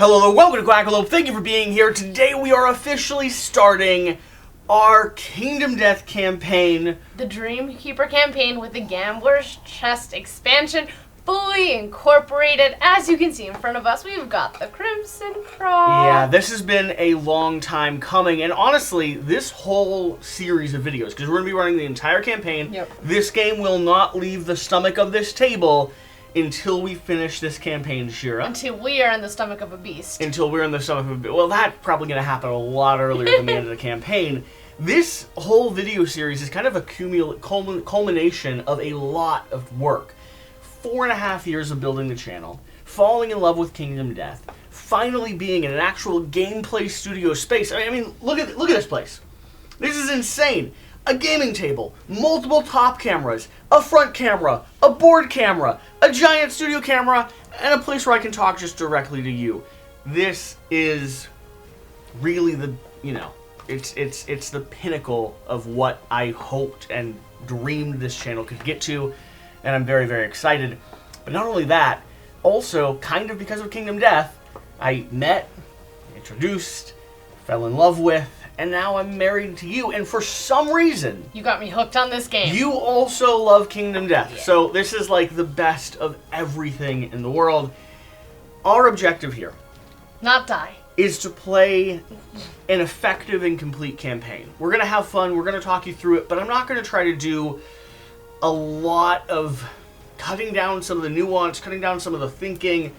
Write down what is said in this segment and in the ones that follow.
Hello, welcome to Quackalope. Thank you for being here. Today we are officially starting our Kingdom Death campaign. The Dream Keeper campaign with the Gambler's Chest expansion fully incorporated. As you can see in front of us, we've got the Crimson Crock. Yeah, this has been a long time coming, and honestly, this whole series of videos, because we're going to be running the entire campaign, This game will not leave the stomach of this table until we finish this campaign, Shira. Until we are in the stomach of a beast. Until we're in the stomach of a beast. Well, that's probably going to happen a lot earlier than the end of the campaign. This whole video series is kind of a culmination of a lot of work. 4.5 years of building the channel, falling in love with Kingdom Death, finally being in an actual gameplay studio space. I mean, look at this place. This is insane. A gaming table, multiple top cameras, a front camera, a board camera, a giant studio camera, and a place where I can talk just directly to you. This is really the, it's the pinnacle of what I hoped and dreamed this channel could get to, and I'm very, very excited. But not only that, also, kind of because of Kingdom Death, I met, introduced, fell in love with, and now I'm married to you, and for some reason... You got me hooked on this game. You also love Kingdom Death, so this is like the best of everything in the world. Our objective here... Not die. ...is to play an effective and complete campaign. We're going to have fun, we're going to talk you through it, but I'm not going to try to do a lot of cutting down some of the nuance, cutting down some of the thinking.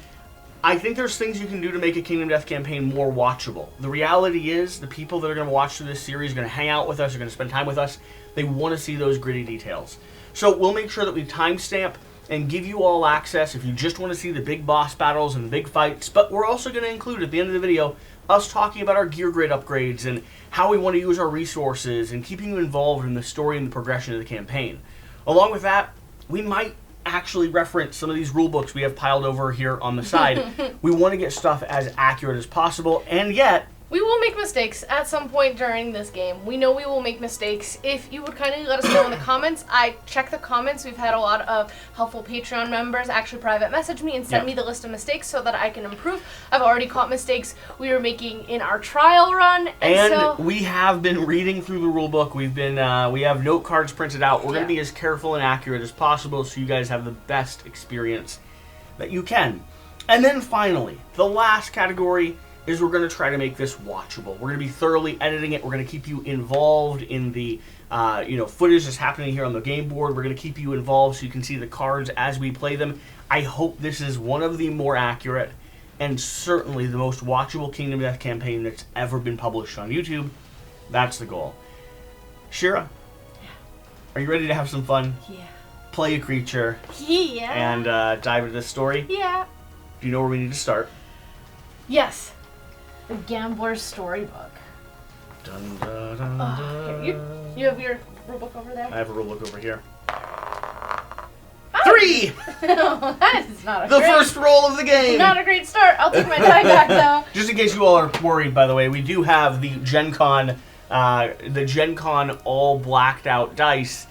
I think there's things you can do to make a Kingdom Death campaign more watchable. The reality is, the people that are going to watch through this series are going to hang out with us, are going to spend time with us. They want to see those gritty details. So we'll make sure that we timestamp and give you all access if you just want to see the big boss battles and the big fights. But we're also going to include, at the end of the video, us talking about our gear grid upgrades and how we want to use our resources and keeping you involved in the story and the progression of the campaign. Along with that, we might actually reference some of these rule books we have piled over here on the side. We want to get stuff as accurate as possible, and yet... We will make mistakes at some point during this game. We know we will make mistakes. If you would kindly let us know in the comments. I check the comments. We've had a lot of helpful Patreon members actually private message me and send me the list of mistakes so that I can improve. I've already caught mistakes we were making in our trial run. And so we have been reading through the rule book. We've been, we have note cards printed out. We're going to be as careful and accurate as possible so you guys have the best experience that you can. And then finally, the last category is we're going to try to make this watchable. We're going to be thoroughly editing it. We're going to keep you involved in the footage that's happening here on the game board. We're going to keep you involved so you can see the cards as we play them. I hope this is one of the more accurate and certainly the most watchable Kingdom Death campaign that's ever been published on YouTube. That's the goal. Shira, are you ready to have some fun? Yeah. Play a creature. Yeah. And dive into this story? Yeah. Do you know where we need to start? Yes. The Gambler's Storybook. Dun, dun, dun, dun. You have your rulebook over there? I have a rulebook over here. Oh. 3! That is not a the first roll of the game! Not a great start. I'll take my die back, though. Just in case you all are worried, by the way, we do have the Gen Con all blacked out dice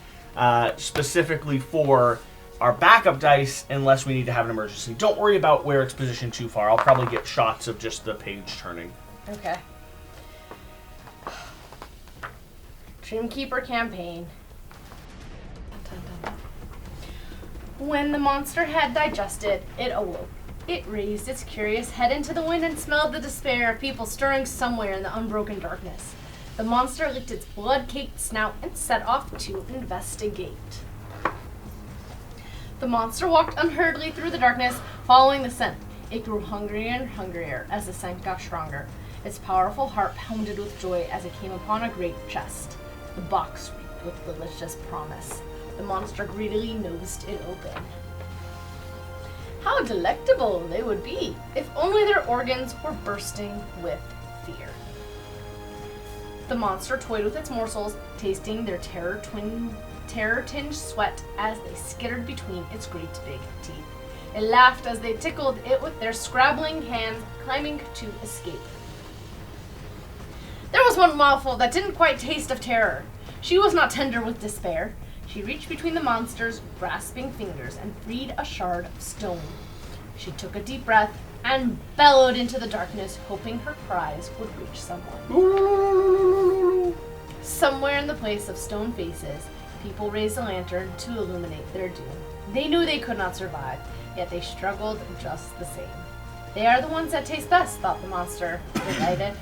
specifically for our backup dice unless we need to have an emergency. Don't worry about where it's positioned too far. I'll probably get shots of just the page turning. Okay. Dream Keeper campaign. Dun, dun, dun. When the monster had digested, it awoke. It raised its curious head into the wind and smelled the despair of people stirring somewhere in the unbroken darkness. The monster licked its blood-caked snout and set off to investigate. The monster walked unhurriedly through the darkness, following the scent. It grew hungrier and hungrier as the scent got stronger. Its powerful heart pounded with joy as it came upon a great chest. The box reeked with delicious promise. The monster greedily nosed it open. How delectable they would be, if only their organs were bursting with fear. The monster toyed with its morsels, tasting their terror-tinged sweat as they skittered between its great big teeth. It laughed as they tickled it with their scrabbling hands, climbing to escape. There was one mouthful that didn't quite taste of terror. She was not tender with despair. She reached between the monster's grasping fingers and freed a shard of stone. She took a deep breath and bellowed into the darkness, hoping her cries would reach someone. Somewhere in the place of stone faces, people raised a lantern to illuminate their doom. They knew they could not survive, yet they struggled just the same. They are the ones that taste best, thought the monster, delighted.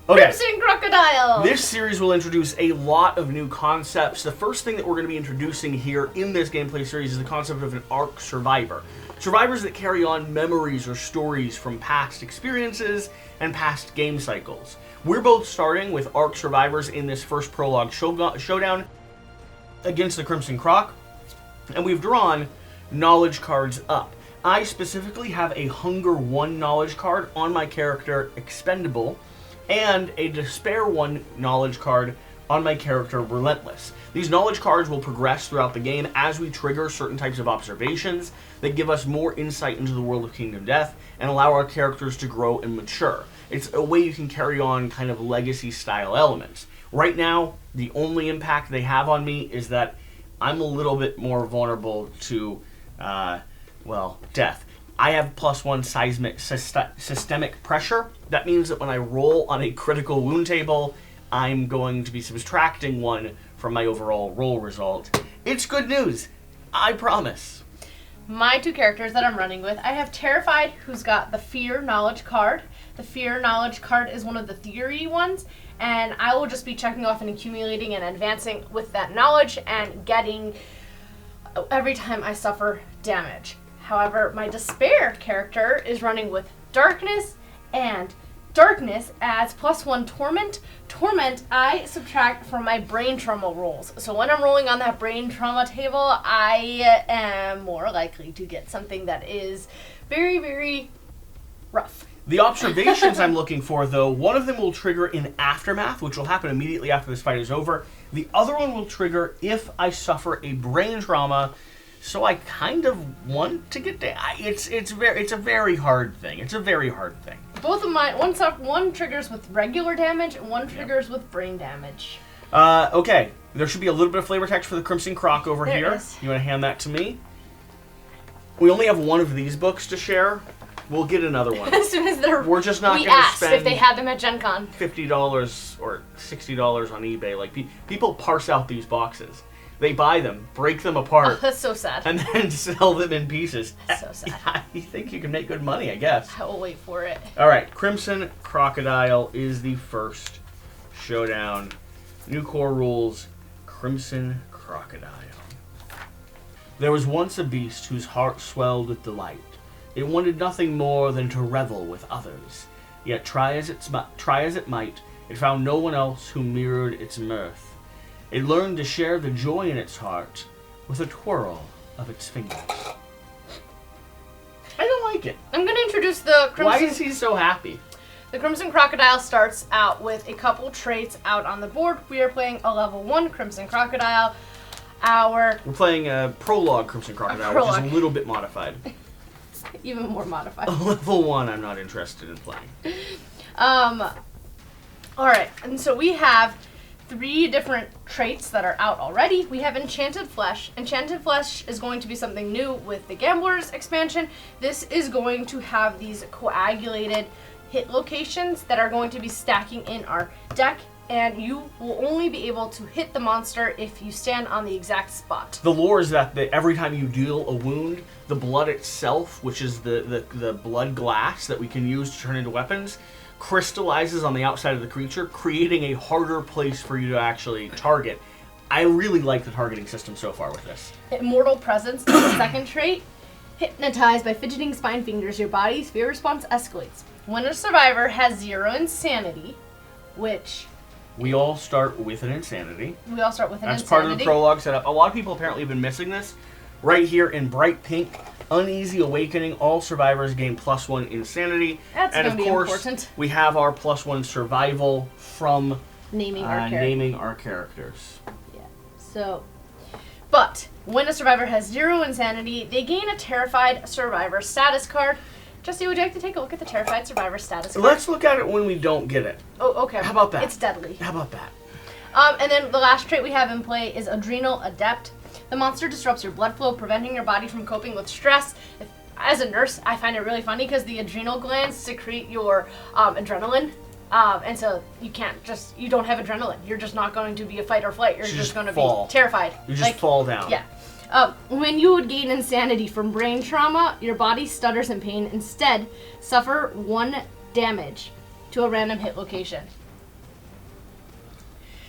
Okay. Crimson Crocodile! This series will introduce a lot of new concepts. The first thing that we're going to be introducing here in this gameplay series is the concept of an arc survivor. Survivors that carry on memories or stories from past experiences and past game cycles. We're both starting with arc survivors in this first prologue showdown against the Crimson Crock, and we've drawn knowledge cards up. I specifically have a Hunger 1 knowledge card on my character Expendable, and a Despair 1 knowledge card on my character Relentless. These knowledge cards will progress throughout the game as we trigger certain types of observations that give us more insight into the world of Kingdom Death and allow our characters to grow and mature. It's a way you can carry on kind of legacy style elements. Right now, the only impact they have on me is that I'm a little bit more vulnerable to, death. I have +1 systemic pressure. That means that when I roll on a critical wound table, I'm going to be subtracting 1 from my overall roll result. It's good news, I promise. My 2 characters that I'm running with, I have Terrified, who's got the Fear knowledge card. The Fear knowledge card is one of the theory ones, and I will just be checking off and accumulating and advancing with that knowledge and getting every time I suffer damage. However, my Despair character is running with Darkness, and Darkness adds +1 Torment. Torment, I subtract from my brain trauma rolls. So when I'm rolling on that brain trauma table, I am more likely to get something that is very, very rough. The observations I'm looking for, though, one of them will trigger in Aftermath, which will happen immediately after this fight is over. The other one will trigger if I suffer a brain trauma. So I kind of want to get to. It's a very hard thing. It's a very hard thing. Both of mine, one triggers with regular damage, and one triggers with brain damage. Okay. There should be a little bit of flavor text for the Crimson Crock over there here. It is. You want to hand that to me? We only have one of these books to share. We'll get another one. As soon as we're just not we going to asked spend if they had them at Gen Con. $50 or $60 on eBay. Like people parse out these boxes. They buy them, break them apart. Oh, that's so sad. And then sell them in pieces. That's so sad. I think you can make good money, I guess. I will wait for it. All right, Crimson Crocodile is the first showdown. New core rules, Crimson Crocodile. There was once a beast whose heart swelled with delight. It wanted nothing more than to revel with others. Yet try as it might, it found no one else who mirrored its mirth. It learned to share the joy in its heart with a twirl of its fingers. I don't like it. I'm going to introduce the Crimson... Why is he so happy? The Crimson Crocodile starts out with a couple traits out on the board. We are playing a level 1 Crimson Crocodile. We're playing a Prologue Crimson Crocodile, which is a little bit modified. Even more modified. Level 1 I'm not interested in playing. Alright, and so we have 3 different traits that are out already. We have Enchanted Flesh. Enchanted Flesh is going to be something new with the Gamblers expansion. This is going to have these coagulated hit locations that are going to be stacking in our deck, and you will only be able to hit the monster if you stand on the exact spot. The lore is that every time you deal a wound, the blood itself, which is the blood glass that we can use to turn into weapons, crystallizes on the outside of the creature, creating a harder place for you to actually target. I really like the targeting system so far with this. Immortal Presence is the second trait. Hypnotized by fidgeting spine fingers, your body's fear response escalates. When a survivor has 0 insanity, which... We all start with an insanity. That's part of the prologue setup. A lot of people apparently have been missing this. Right here in bright pink, Uneasy Awakening, all survivors gain +1 insanity. That's going to be important. We have our +1 survival from naming our characters. Yeah. So, but when a survivor has 0 insanity, they gain a Terrified Survivor status card. Jesse, would you like to take a look at the Terrified Survivor status card? Let's look at it when we don't get it. Oh, okay. How about that? It's deadly. How about that? And then the last trait we have in play is Adrenal Adept. The monster disrupts your blood flow, preventing your body from coping with stress. As a nurse, I find it really funny because the adrenal glands secrete your adrenaline. And so you don't have adrenaline. You're just not going to be a fight or flight. You're just going to be terrified. You just fall down. Yeah. When you would gain insanity from brain trauma, your body stutters in pain. Instead, suffer 1 damage to a random hit location.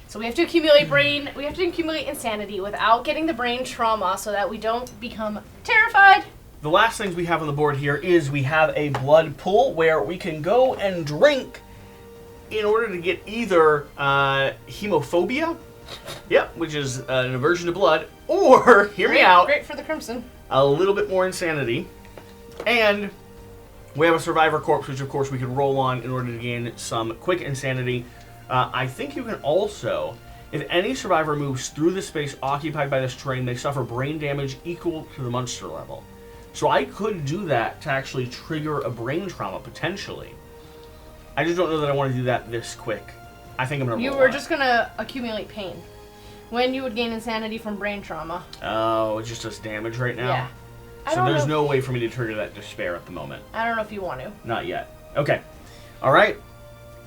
So we have to accumulate insanity without getting the brain trauma so that we don't become terrified. The last things we have on the board here is we have a blood pool where we can go and drink in order to get either hemophobia, which is an aversion to blood, or, hear me out, great for the crimson, a little bit more insanity. And we have a survivor corpse, which of course we can roll on in order to gain some quick insanity. I think you can also, if any survivor moves through the space occupied by this terrain, they suffer brain damage equal to the monster level. So I could do that to actually trigger a brain trauma, potentially. I just don't know that I want to do that this quick. I think I'm going to roll. You were just going to accumulate pain. When you would gain insanity from brain trauma. Oh, it just does damage right now? Yeah. So there's no way for me to trigger that despair at the moment. I don't know if you want to. Not yet. Okay. All right.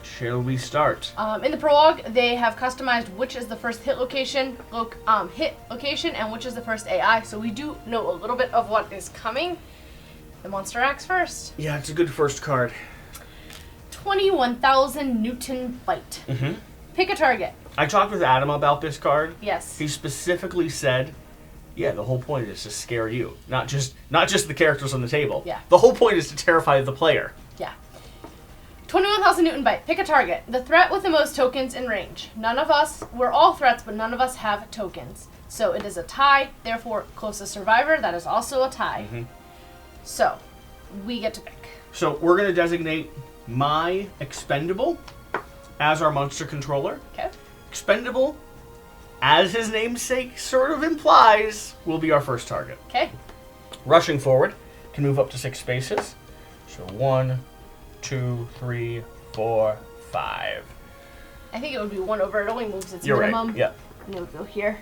Shall we start? In the prologue, they have customized which is the first hit location, and which is the first AI. So we do know a little bit of what is coming. The monster acts first. Yeah, it's a good first card. 21,000 Newton bite. Mm-hmm. Pick a target. I talked with Adam about this card. Yes. He specifically said, yeah, the whole point is to scare you, not just the characters on the table. Yeah. The whole point is to terrify the player. Yeah. 21,000 Newton bite. Pick a target. The threat with the most tokens in range. We're all threats, but none of us have tokens. So it is a tie, therefore closest survivor, that is also a tie. Mm-hmm. So, we get to pick. So we're going to designate my expendable as our monster controller. Okay. Expendable, as his namesake sort of implies, will be our first target. Okay. Rushing forward can move up to 6 spaces. So 1, 2, 3, 4, 5. I think it would be 1 over. It only moves its You're minimum. right. Yeah. And it would go here.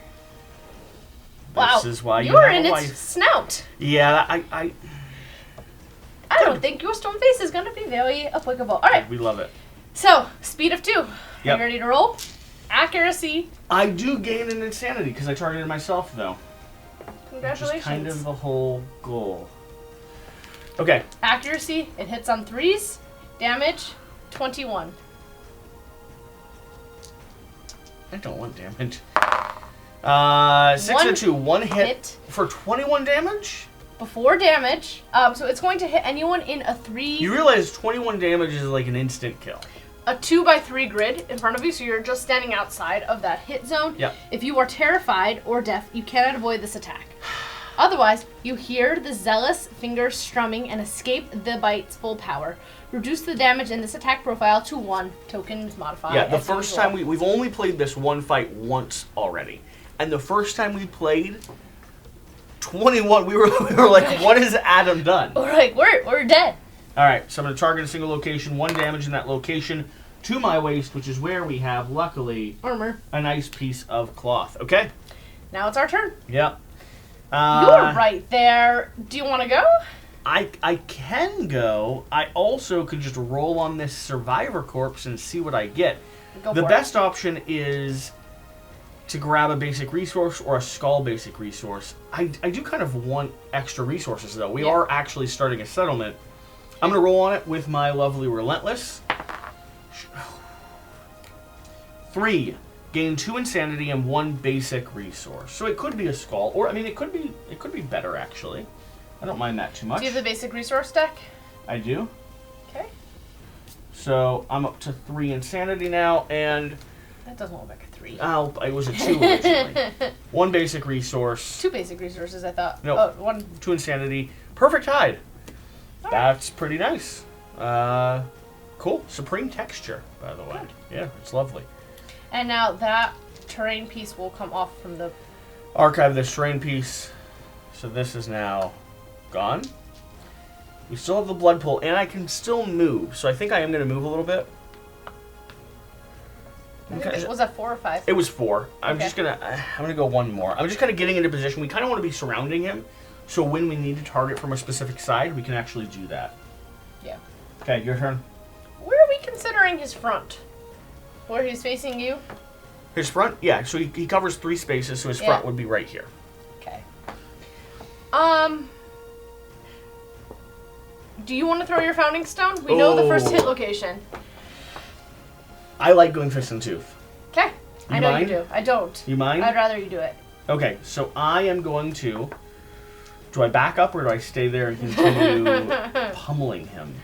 This is why you are have in a its wife. snout. Yeah, I don't think your stone face is going to be very applicable. All right. We love it. So, speed of 2. Yep. Are you ready to roll? Accuracy. I do gain an insanity because I targeted myself, though. Congratulations. Which is kind of the whole goal. Okay. Accuracy. It hits on 3s. Damage, 21. I don't want damage. 6 and 2. 1 hit for 21 damage? Before damage. So it's going to hit anyone in a 3... You realize 21 damage is like an instant kill. A 2x3 grid in front of you, so you're just standing outside of that hit zone. Yep. If you are terrified or deaf, you cannot avoid this attack. Otherwise, you hear the zealous fingers strumming and escape the bite's full power. Reduce the damage in this attack profile to 1. Tokens modified. Yeah, the first time we've only played this one fight once already. And the first time we played 21, we were like, what has Adam done? We're like, we're dead. Alright, so I'm going to target a single location, 1 damage in that location to my waist, which is where we have, luckily, armor. A nice piece of cloth. Okay? Now it's our turn. Yep. You're right there. Do you want to go? I can go. I also could just roll on this survivor corpse and see what I get. The best option is to grab a basic resource or a skull basic resource. I do kind of want extra resources, though. We are actually starting a settlement. I'm going to roll on it with my lovely Relentless. 3. Gain 2 insanity and 1 basic resource. So it could be a skull, or I mean, it could be better actually. I don't mind that too much. Do you have the basic resource deck? I do. Okay. So I'm up to 3 insanity now, and that doesn't look like a 3. Oh, it was a 2 originally. 1 basic resource. 2 basic resources, I thought. No. Oh, 1. 2 insanity. Perfect hide. All That's pretty nice. Cool. Supreme texture, by the way. Good. Yeah, it's lovely. And now that terrain piece will come off from the... Archive this terrain piece. So this is now gone. We still have the blood pool, and I can still move. So I think I am going to move a little bit. Okay. Was that 4 or 5? It was 4. I'm Okay. gonna go one more. I'm just kind of getting into position. We kind of want to be surrounding him, so when we need to target from a specific side, we can actually do that. Yeah. Okay, your turn. Where are we considering his front? Where he's facing you? His front, yeah. So he covers 3 spaces, so his front would be right here. Okay. Do you want to throw your founding stone? We know the first hit location. I like going fist and tooth. Okay. I know mind? you do. I don't. You mind? I'd rather you do it. Okay, so I am going to. Do I back up or do I stay there and continue pummeling him?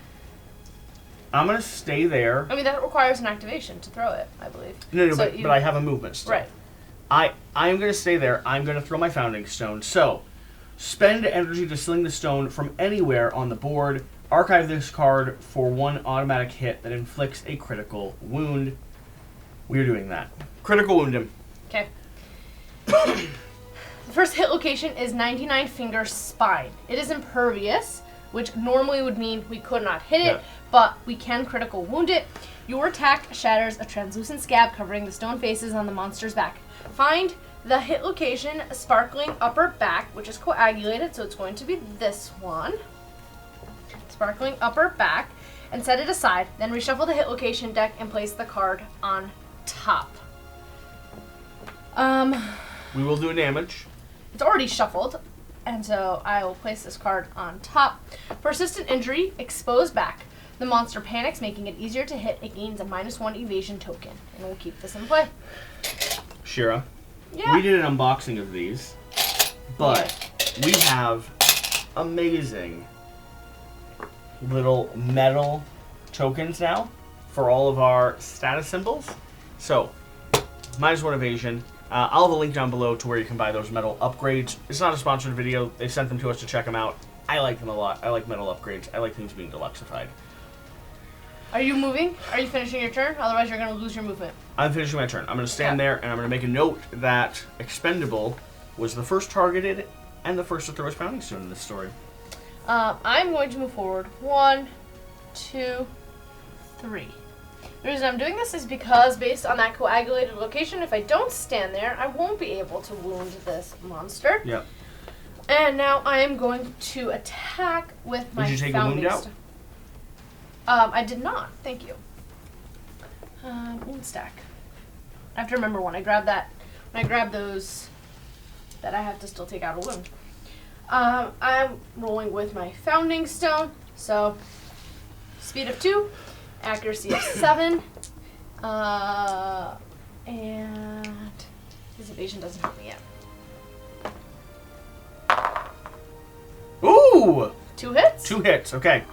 I'm gonna stay there. I mean, that requires an activation to throw it, I believe. No, so but I have a movement still. Right. I am gonna stay there. I'm gonna throw my founding stone. So, spend energy to sling the stone from anywhere on the board. Archive this card for 1 automatic hit that inflicts a critical wound. We're doing that. Critical wound him. Okay. The first hit location is 99 Finger Spine. It is impervious, which normally would mean we could not hit it, but we can critical wound it. Your attack shatters a translucent scab covering the stone faces on the monster's back. Find the hit location Sparkling Upper Back, which is coagulated, so it's going to be this one. Sparkling Upper Back, and set it aside. Then reshuffle the hit location deck and place the card on top. We will do damage. It's already shuffled, and so I will place this card on top. Persistent Injury, Exposed Back. The monster panics, making it easier to hit. It gains a -1 evasion token, and we'll keep this in play. Shira. Yeah. We did an unboxing of these, but we have amazing little metal tokens now for all of our status symbols. So, -1 evasion. I'll have a link down below to where you can buy those metal upgrades. It's not a sponsored video. They sent them to us to check them out. I like them a lot. I like metal upgrades. I like things being deluxified. Are you moving? Are you finishing your turn? Otherwise, you're going to lose your movement. I'm finishing my turn. I'm going to stand there, and I'm going to make a note that Expendable was the first targeted and the first to throw his pounding stone in this story. I'm going to move forward. 1, 2, 3. The reason I'm doing this is because based on that coagulated location, if I don't stand there, I won't be able to wound this monster. Yep. And now I am going to attack with my Did you take a wound out? I did not. Thank you. Wound stack. I have to remember when I grab that. When I grab those, that I have to still take out a wound. I'm rolling with my founding stone. So, speed of 2, accuracy of 7, and his evasion doesn't help me yet. Ooh! 2 hits? 2 hits, okay.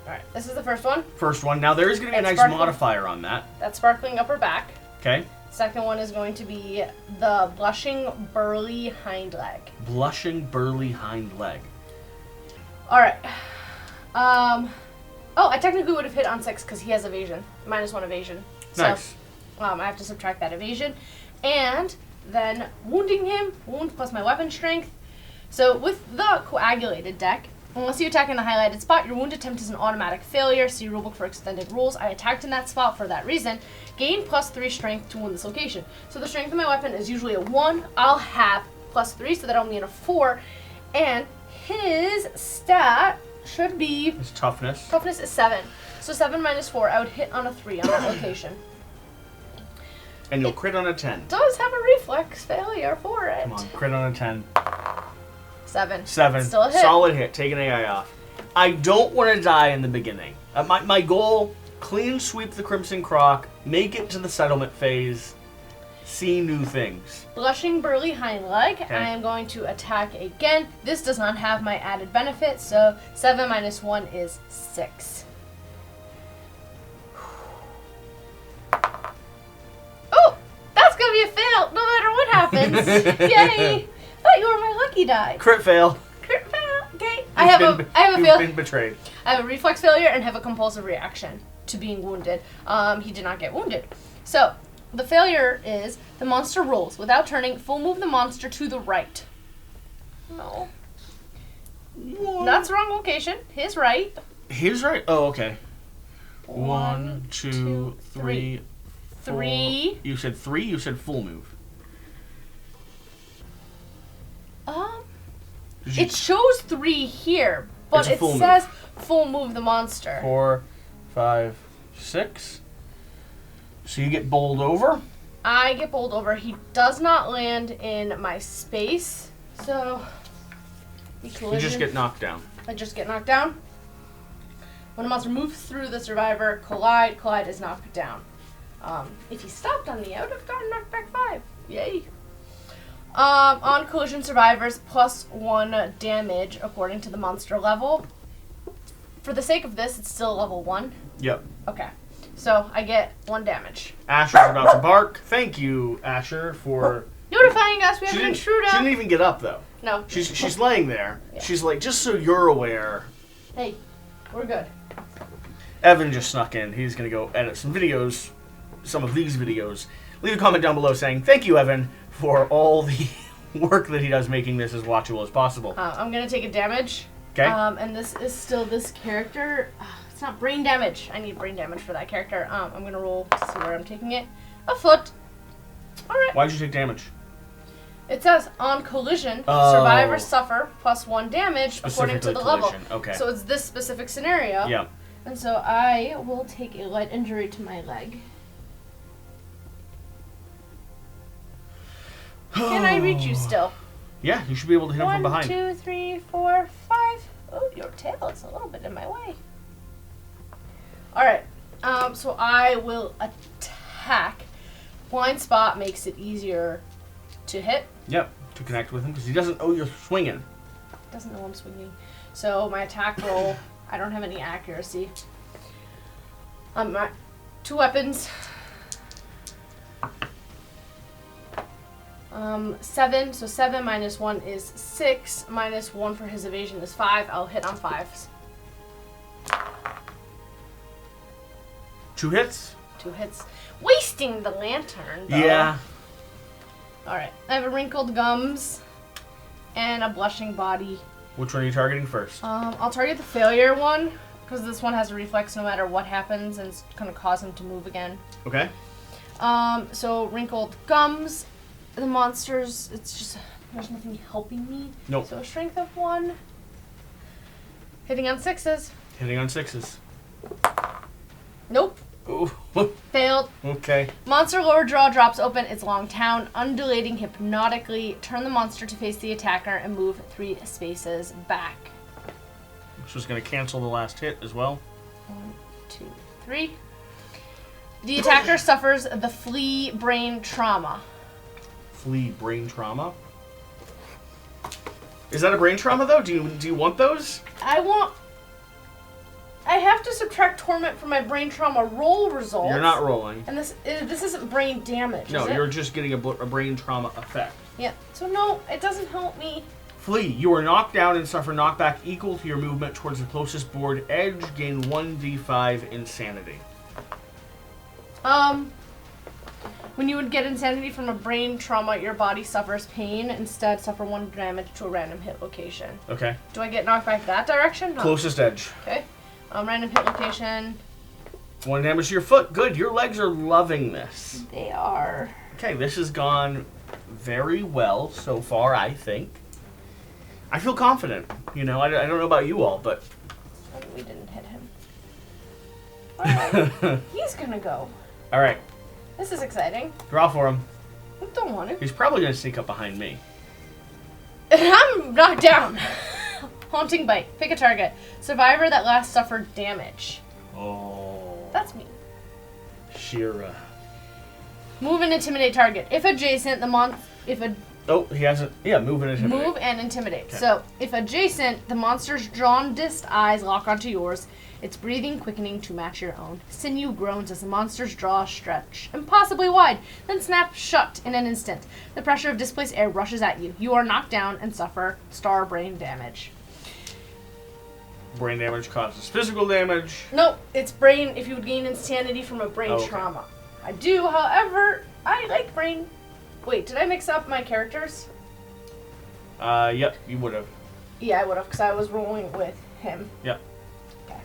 Alright, this is the first one. First one. Now there is going to be a nice Sparkling. modifier on that. That's Sparkling Upper Back. Okay. Second one is going to be the Blushing Burly Hind Leg. Blushing Burly Hind Leg. Alright. Oh, I technically would have hit on 6 because he has evasion. -1 evasion. Nice. So, I have to subtract that evasion. And then wounding him, wound plus my weapon strength. So with the coagulated deck, unless you attack in the highlighted spot, your wound attempt is an automatic failure. See rulebook for extended rules. I attacked in that spot for that reason. Gain +3 strength to wound this location. So the strength of my weapon is usually a 1. I'll have +3, so that I'll need a 4. And his stat should be... His toughness. Toughness is 7. So 7 minus 4, I would hit on a 3 on that location. And you'll crit on a 10. Does have a reflex failure for it. Come on, crit on a 10. 7. 7. Still a hit. Solid hit. Take an AI off. I don't want to die in the beginning. My goal, clean sweep the Crimson Crock, make it to the settlement phase, see new things. Blushing Burly Hind Leg. Okay. I am going to attack again. This does not have my added benefit, so 7 minus 1 is 6. Oh! That's going to be a fail, no matter what happens. Yay! Thought you were my lucky die. Crit fail. Crit fail. Okay. I have a You've fail. been betrayed. I have a reflex failure and have a compulsive reaction to being wounded. He did not get wounded. So, the failure is the monster rolls. Without turning, full move the monster to the right. No. That's the wrong location. His right. His right? Oh, okay. 1, 2, 3, 3. You said 3. You said full move. It shows 3 here, but it says full move the monster. 4, 5, 6. So you get bowled over. I get bowled over. He does not land in my space, so You just get knocked down. I just get knocked down. When a monster moves through the survivor, collide is knocked down. If he stopped on the out, I've gotten knocked back 5. Yay. On collision, survivors +1 damage according to the monster level. For the sake of this, it's still level 1. Yep. Okay. So I get 1 damage. Asher's about to bark. Thank you, Asher, for notifying us we have an intruder. She didn't even get up though. No. She's laying there. Yeah. She's like, just so you're aware. Hey, we're good. Evan just snuck in. He's gonna go edit some videos, some of these videos. Leave a comment down below saying thank you, Evan, for all the work that he does making this as watchable as possible. I'm gonna take a damage. Okay. And this is still this character. It's not brain damage. I need brain damage for that character. I'm gonna roll to see where I'm taking it. A foot. All right. Why'd you take damage? It says on collision, survivors suffer +1 damage according to the level. Okay. So it's this specific scenario. Yeah. And so I will take a light injury to my leg. Can I reach you still? Yeah, you should be able to hit him from behind. 1, 2, 3, 4, 5. Oh, your tail is a little bit in my way. Alright, so I will attack. Blind spot makes it easier to hit. Yep, to connect with him, because he doesn't you're swinging. Doesn't know I'm swinging. So my attack roll, I don't have any accuracy. My 2 weapons. 7, so 7 minus 1 is 6, minus 1 for his evasion is 5. I'll hit on 5s. 2 hits? 2 hits. Wasting the lantern, though. Yeah. Alright, I have a wrinkled gums and a blushing body. Which one are you targeting first? I'll target the failure one, because this one has a reflex no matter what happens, and it's going to cause him to move again. Okay. So wrinkled gums. The monsters, it's just, there's nothing helping me. Nope. So a strength of 1. Hitting on 6s. Hitting on 6s. Nope. Ooh. Failed. Okay. Monster lower jaw drops open its long town, undulating hypnotically. Turn the monster to face the attacker and move 3 spaces back. Which was going to cancel the last hit as well. 1, 2, 3. The attacker suffers the flea brain trauma. Flea brain trauma? Is that a brain trauma though? Do you want those? I have to subtract torment from my brain trauma roll results. You're not rolling. And this isn't brain damage, No, is it? you're just getting a brain trauma effect. Yeah. So no, it doesn't help me. Flee. You are knocked down and suffer knockback equal to your movement towards the closest board edge. Gain 1d5 insanity. When you would get insanity from a brain trauma, your body suffers pain. Instead, suffer 1 damage to a random hit location. Okay. Do I get knocked back that direction? No. Closest edge. Okay. Random hit location. 1 damage to your foot. Good. Your legs are loving this. They are. Okay, this has gone very well so far, I think. I feel confident. You know, I don't know about you all, but... We didn't hit him. Alright. He's gonna go. Alright. This is exciting. Draw for him. I don't want to. He's probably going to sneak up behind me. I'm knocked down. Haunting bite. Pick a target. Survivor that last suffered damage. Oh. That's me. Shira. Move and intimidate target. If adjacent, Oh, he hasn't... Yeah, move and intimidate. Move and intimidate. Okay. So, if adjacent, the monster's jaundiced eyes lock onto yours. Its breathing quickening to match your own. Sinew groans as the monster's jaws stretch, impossibly wide, then snap shut in an instant. The pressure of displaced air rushes at you. You are knocked down and suffer star brain damage. Brain damage causes physical damage. No, it's brain if you would gain insanity from a brain trauma. I do, however, I like brain... Wait, did I mix up my characters? Yep, you would have. Yeah, I would have, because I was rolling with him. Yep. Okay.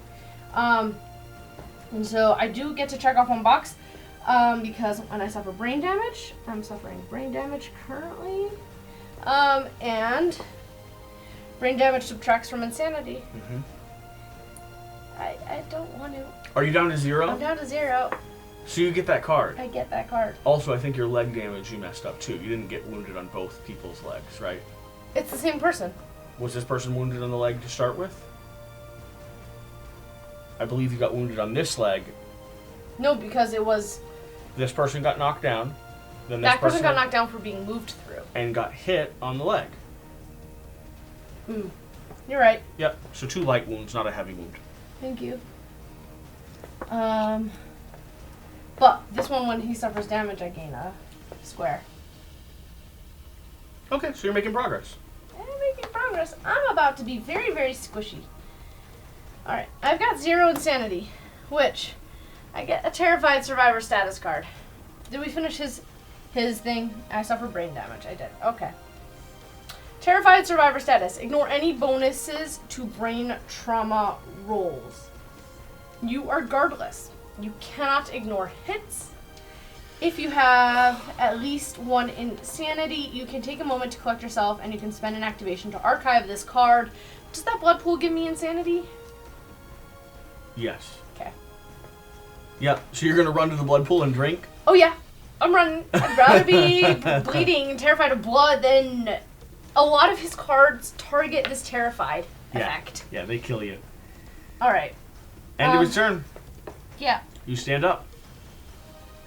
And so I do get to check off 1 box. Because when I suffer brain damage, I'm suffering brain damage currently. And brain damage subtracts from insanity. Mm-hmm. I don't want to. Are you down to 0? I'm down to 0. So you get that card. I get that card. Also, I think your leg damage you messed up too. You didn't get wounded on both people's legs, right? It's the same person. Was this person wounded on the leg to start with? I believe you got wounded on this leg. No, because it was... This person got knocked down. Then this That person got knocked down for being moved through. And got hit on the leg. You're right. Yep. So 2 light wounds, not a heavy wound. Thank you. But this one, when he suffers damage, I gain a square. Okay, so you're making progress. I'm making progress. I'm about to be very, very squishy. Alright, I've got 0 insanity, which I get a terrified survivor status card. Did we finish his thing? I suffer brain damage. I did. Okay. Terrified survivor status. Ignore any bonuses to brain trauma rolls. You are guardless. You cannot ignore hits. If you have at least 1 insanity, you can take a moment to collect yourself and you can spend an activation to archive this card. Does that blood pool give me insanity? Yes. Okay. Yep. So you're gonna run to the blood pool and drink? Oh yeah. I'm running. I'd rather be bleeding and terrified of blood than... A lot of his cards target this terrified effect. Yeah, they kill you. Alright. End of his turn. Yeah. You stand up.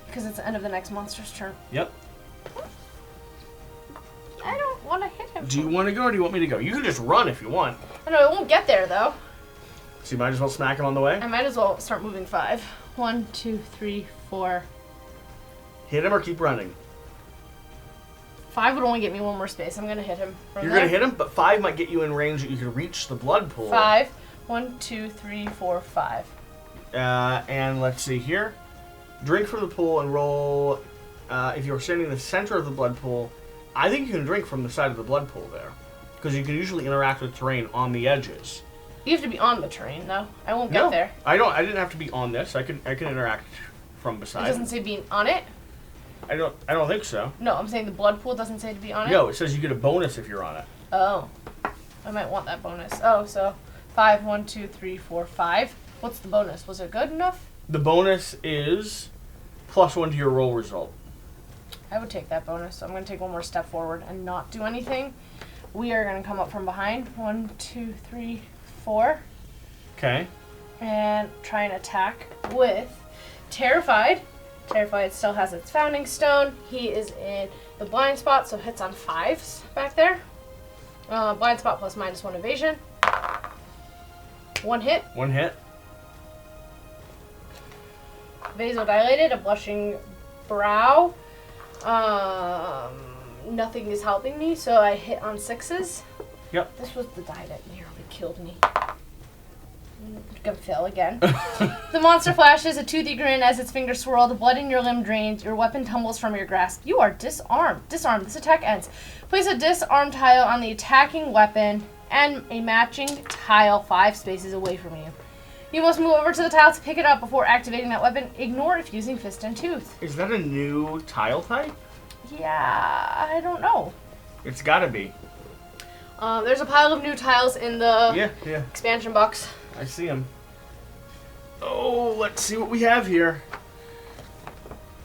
Because it's the end of the next monster's turn. Yep. I don't want to hit him. Do you want to go or do you want me to go? You can just run if you want. I know, it won't get there though. So you might as well smack him on the way? I might as well start moving 5. 1, 2, 3, 4. Hit him or keep running? 5 would only get me 1 more space. I'm going to hit him. You're going to hit him, but 5 might get you in range that you can reach the blood pool. 5. 1, 2, 3, 4, 5. And let's see here. Drink from the pool and roll. If you're standing in the center of the blood pool, I think you can drink from the side of the blood pool there. Because you can usually interact with terrain on the edges. You have to be on the terrain, though. I won't get there. I didn't have to be on this. I can interact from beside. It doesn't say being on it? I don't think so. No, I'm saying the blood pool doesn't say to be on it? No, it says you get a bonus if you're on it. Oh. I might want that bonus. Oh, so 5, 1, 2, 3, 4, 5. What's the bonus? Was it good enough? The bonus is +1 to your roll result. I would take that bonus, so I'm going to take 1 more step forward and not do anything. We are going to come up from behind. 1, 2, 3, 4. Okay. And try and attack with Terrified. Terrified still has its founding stone. He is in the blind spot, so hits on 5s back there. Blind spot plus -1 evasion. 1 hit. 1 hit. Vasodilated, a blushing brow. Nothing is helping me, so I hit on 6s. Yep. This was the die that nearly killed me. I'm gonna fail again. The monster flashes a toothy grin as its fingers swirl. The blood in your limb drains. Your weapon tumbles from your grasp. You are disarmed. Disarmed. This attack ends. Place a disarm tile on the attacking weapon and a matching tile 5 spaces away from you. You must move over to the tile to pick it up before activating that weapon. Ignore if using Fist and Tooth. Is that a new tile type? Yeah, I don't know. It's gotta be. There's a pile of new tiles in the expansion box. I see them. Oh, let's see what we have here.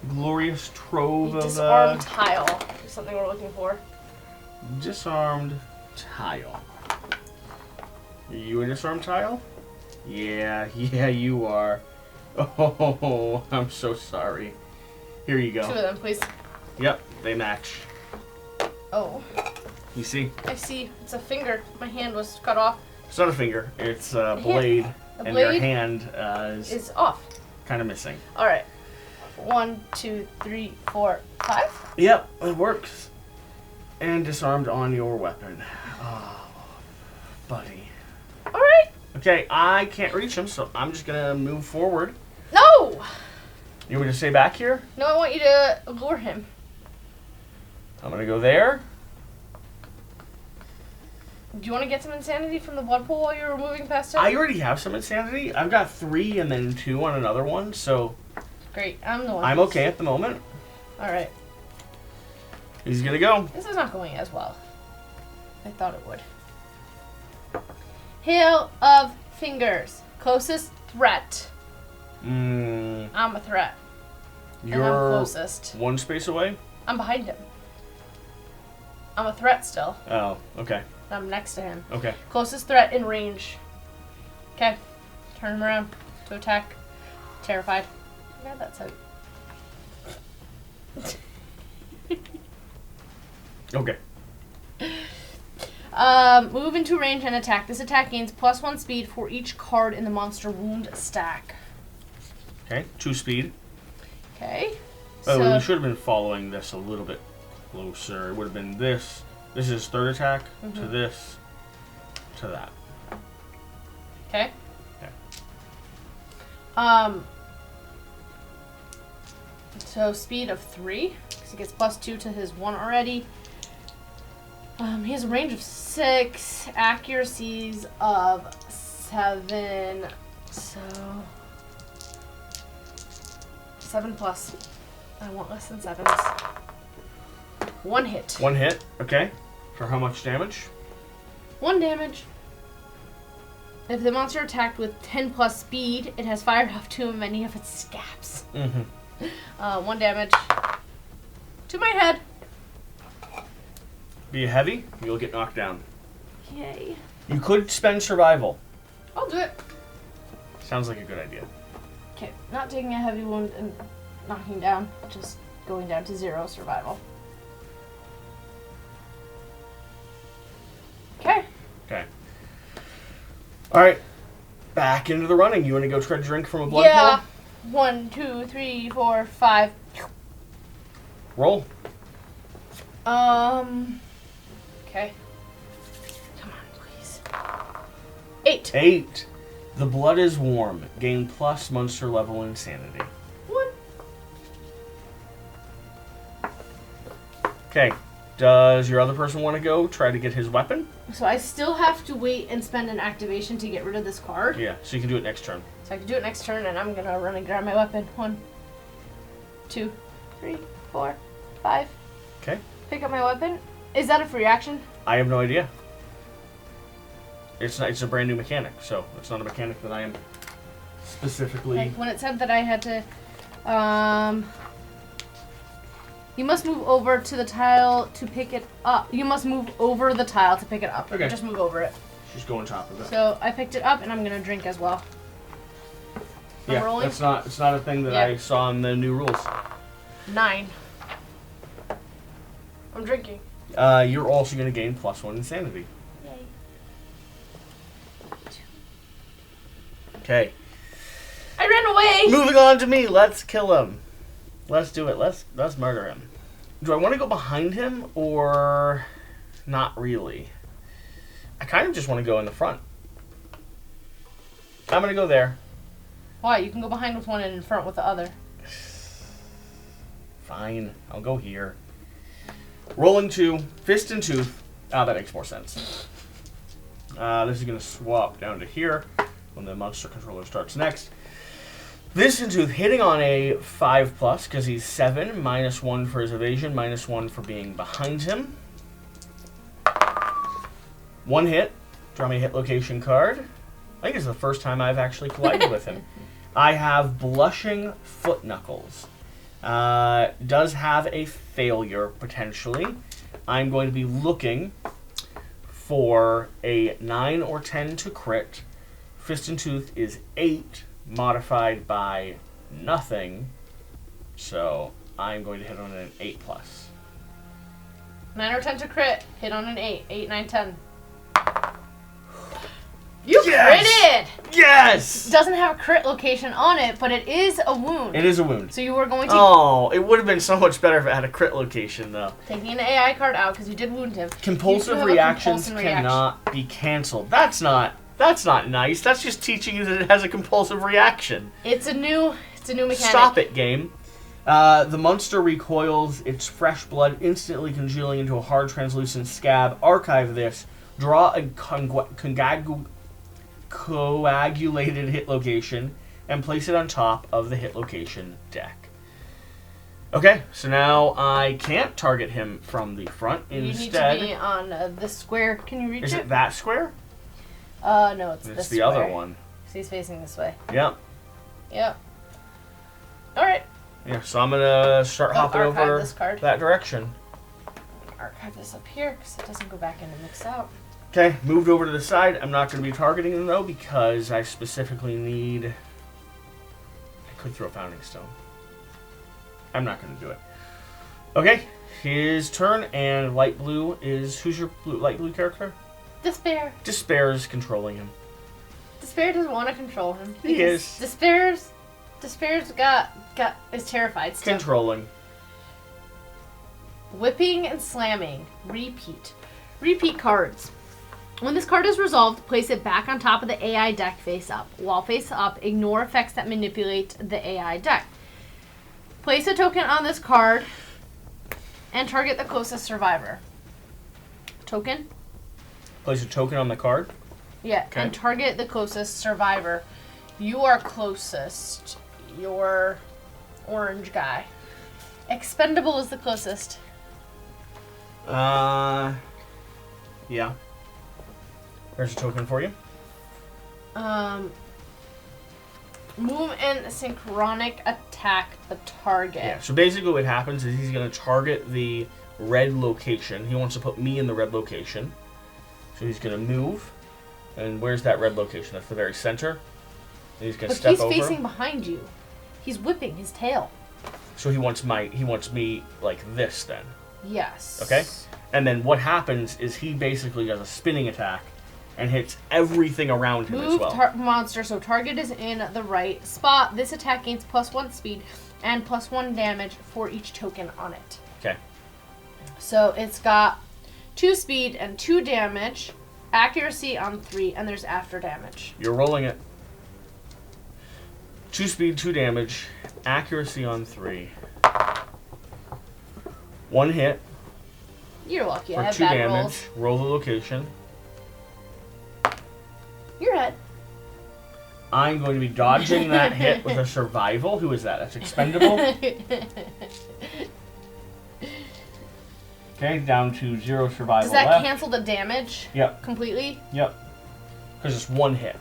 Glorious trove of... Disarmed tile is something we're looking for. Disarmed tile. Are you a disarmed tile? Yeah, you are. Oh, I'm so sorry. Here you go. 2 of them, please. Yep, they match. Oh. You see? I see. It's a finger. My hand was cut off. It's not a finger. It's a blade. And your hand is off. Kind of missing. All right. 1, 2, 3, 4, 5. Yep, it works. And disarmed on your weapon. Oh, buddy. All right. Okay, I can't reach him, so I'm just gonna move forward. No. You want me to stay back here? No, I want you to lure him. I'm gonna go there. Do you want to get some insanity from the blood pool while you're moving past him? I already have some insanity. I've got 3 and then 2 on another one, so Great. I'm the one. I'm okay at the moment. Alright. He's gonna go. This is not going as well. I thought it would. Hail of Fingers. Closest threat. I'm a threat. You're and I'm closest. one space away? I'm behind him. I'm a threat still. Oh, okay. I'm next to him. Okay. Closest threat in range. Okay. Turn him around to attack. Terrified. Yeah, that's it. Okay. Move into range and attack. This attack gains +1 speed for each card in the monster wound stack. Okay, 2 speed. Okay. Oh, So we should have been following this a little bit closer. It would have been this. This is third attack to this to that. okay. Okay. So speed of 3, because he gets +2 to his 1 already. He has a range of 6, accuracies of 7, so 7+. I want less than 7s. 1 hit. 1 hit, okay. For how much damage? 1 damage. If the monster attacked with 10+ speed, it has fired off 2 of many of its scabs. 1 damage to my head. Be heavy, you'll get knocked down. Yay. You could spend survival. I'll do it. Sounds like a good idea. Okay, not taking a heavy wound and knocking down, just going down to 0 survival. Okay. Okay. Alright. Back into the running. You want to go try to drink from a blood Yeah. pool? 1, 2, 3, 4, 5. Roll. Okay. Come on, please. 8. 8. The blood is warm. Gain plus monster level insanity. 1. Okay. Does your other person want to go try to get his weapon? So I still have to wait and spend an activation to get rid of this card. Yeah, so you can do it next turn. So I can do it next turn, and I'm gonna run and grab my weapon. 1, 2, 3, 4, 5. Okay. Pick up my weapon. Is that a free action? I have no idea. It's not. It's a brand new mechanic, so it's not a mechanic that I am specifically. Like when it said that I had to, you must move over to the tile to pick it up. You must move over the tile to pick it up. Okay. Just move over it. Just go on top of it. So I picked it up, and I'm gonna drink as well. Yeah, rolling? that's not. It's not a thing that Yeah. I saw in the new rules. 9. I'm drinking. You're also going to gain +1 insanity. Yay. Okay. I ran away! Moving on to me. Let's kill him. Let's do it. Let's murder him. Do I want to go behind him or not really? I kind of just want to go in the front. I'm going to go there. Why? You can go behind with one and in front with the other. Fine. I'll go here. Rolling 2. Fist and Tooth. Ah, that makes more sense. This is going to swap down to here when the monster controller starts next. Fist and Tooth hitting on a 5+, because he's 7, -1 for his evasion, -1 for being behind him. 1 hit. Draw me a hit location card. I think it's the first time I've actually collided with him. I have Blushing Foot Knuckles. Does have a failure, potentially. I'm going to be looking for a 9 or 10 to crit. Fist and Tooth is 8, modified by nothing. So I'm going to hit on an 8+. 9 or 10 to crit. Hit on an 8. 8, 9, 10. You critted! Yes! It doesn't have a crit location on it, but it is a wound. It is a wound. So you were going to... Oh, it would have been so much better if it had a crit location, though. Taking an AI card out, because you did wound him. Compulsive reactions cannot be canceled. That's not nice. That's just teaching you that it has a compulsive reaction. It's a new mechanic. Stop it, game. The monster recoils, its fresh blood instantly congealing into a hard translucent scab. Archive this. Draw a coagulated hit location. and place it on top of the hit location deck. Okay, so now I can't target him from the front. Instead, you need to be on this square. Can you reach it? Is it that square? No, it's this It's the square. other one. So he's facing this way. Yep. Yep. All right. Yeah, so I'm gonna start hopping over this card. that direction. Archive this up here because it doesn't go back in and mix out. Okay, moved over to the side. I'm not going to be targeting them though because I specifically need. I could throw Founding Stone. I'm not going to do it. Okay, his turn, and light blue is who's your light blue character? Despair. Despair is controlling him. Despair doesn't want to control him. He is. Despair's is terrified still. Controlling. Whipping and slamming. Repeat. Repeat cards. When this card is resolved, place it back on top of the AI deck face up. While face up, ignore effects that manipulate the AI deck. Place a token on this card and target the closest survivor. Token? Place a token on the card. Yeah, Okay. and target the closest survivor. You are closest. Your orange guy. Expendable is the closest. Yeah. There's a token for you. Move and synchronic attack the target. Yeah, so basically what happens is he's going to target the red location. He wants to put me in the red location. So he's going to move. And where's that red location? That's the very center. And he's going to step over. But he's facing behind you. He's whipping his tail. So he wants me like this then. Yes. Okay? And then what happens is he basically does a spinning attack and hits everything around him as well. Move monster, so target is in the right spot. This attack gains +1 speed and +1 damage for each token on it. Okay. So it's got 2 speed and 2 damage, accuracy on 3, and there's after damage. You're rolling it. 2 speed, 2 damage, accuracy on 3. 1 hit. You're lucky. I For have 2 bad damage. rolls. Roll the location. You're dead. I'm going to be dodging that hit with a survival. Who is that? That's expendable. Okay, down to 0 survival Does that left. cancel the damage? Yep. Completely? Yep. Because it's 1 hit.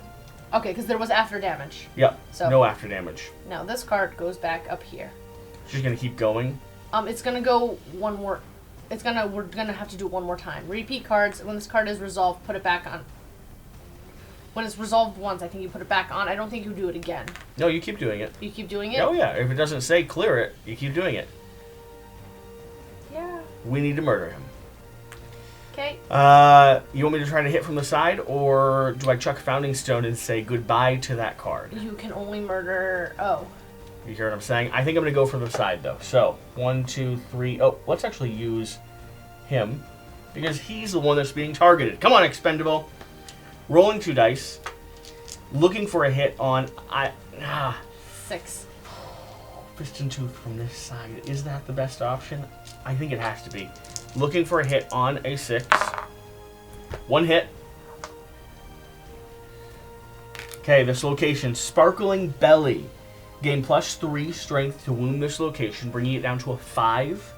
Okay, because there was after damage. Yep. So- no after damage. Now this card goes back up here. She's going to keep going. It's gonna go one more. We're gonna have to do it one more time. Repeat cards. When this card is resolved, put it back on. When it's resolved once, I think you put it back on. I don't think you do it again. No, you keep doing it. You keep doing it? Oh, yeah. If it doesn't say clear it, you keep doing it. Yeah. We need to murder him. Okay. You want me to try to hit from the side, or do I chuck Founding Stone and say goodbye to that card? You can only murder. Oh. You hear what I'm saying? I think I'm going to go for the side, though. So, 1, 2, 3. Oh, let's actually use him, because he's the one that's being targeted. Come on, expendable. Rolling 2 dice. Looking for a hit on... 6. Fist and Tooth from this side. Is that the best option? I think it has to be. Looking for a hit on a 6. 1 hit. Okay, this location. Sparkling Belly. Gain +3 strength to wound this location, bringing it down to a 5.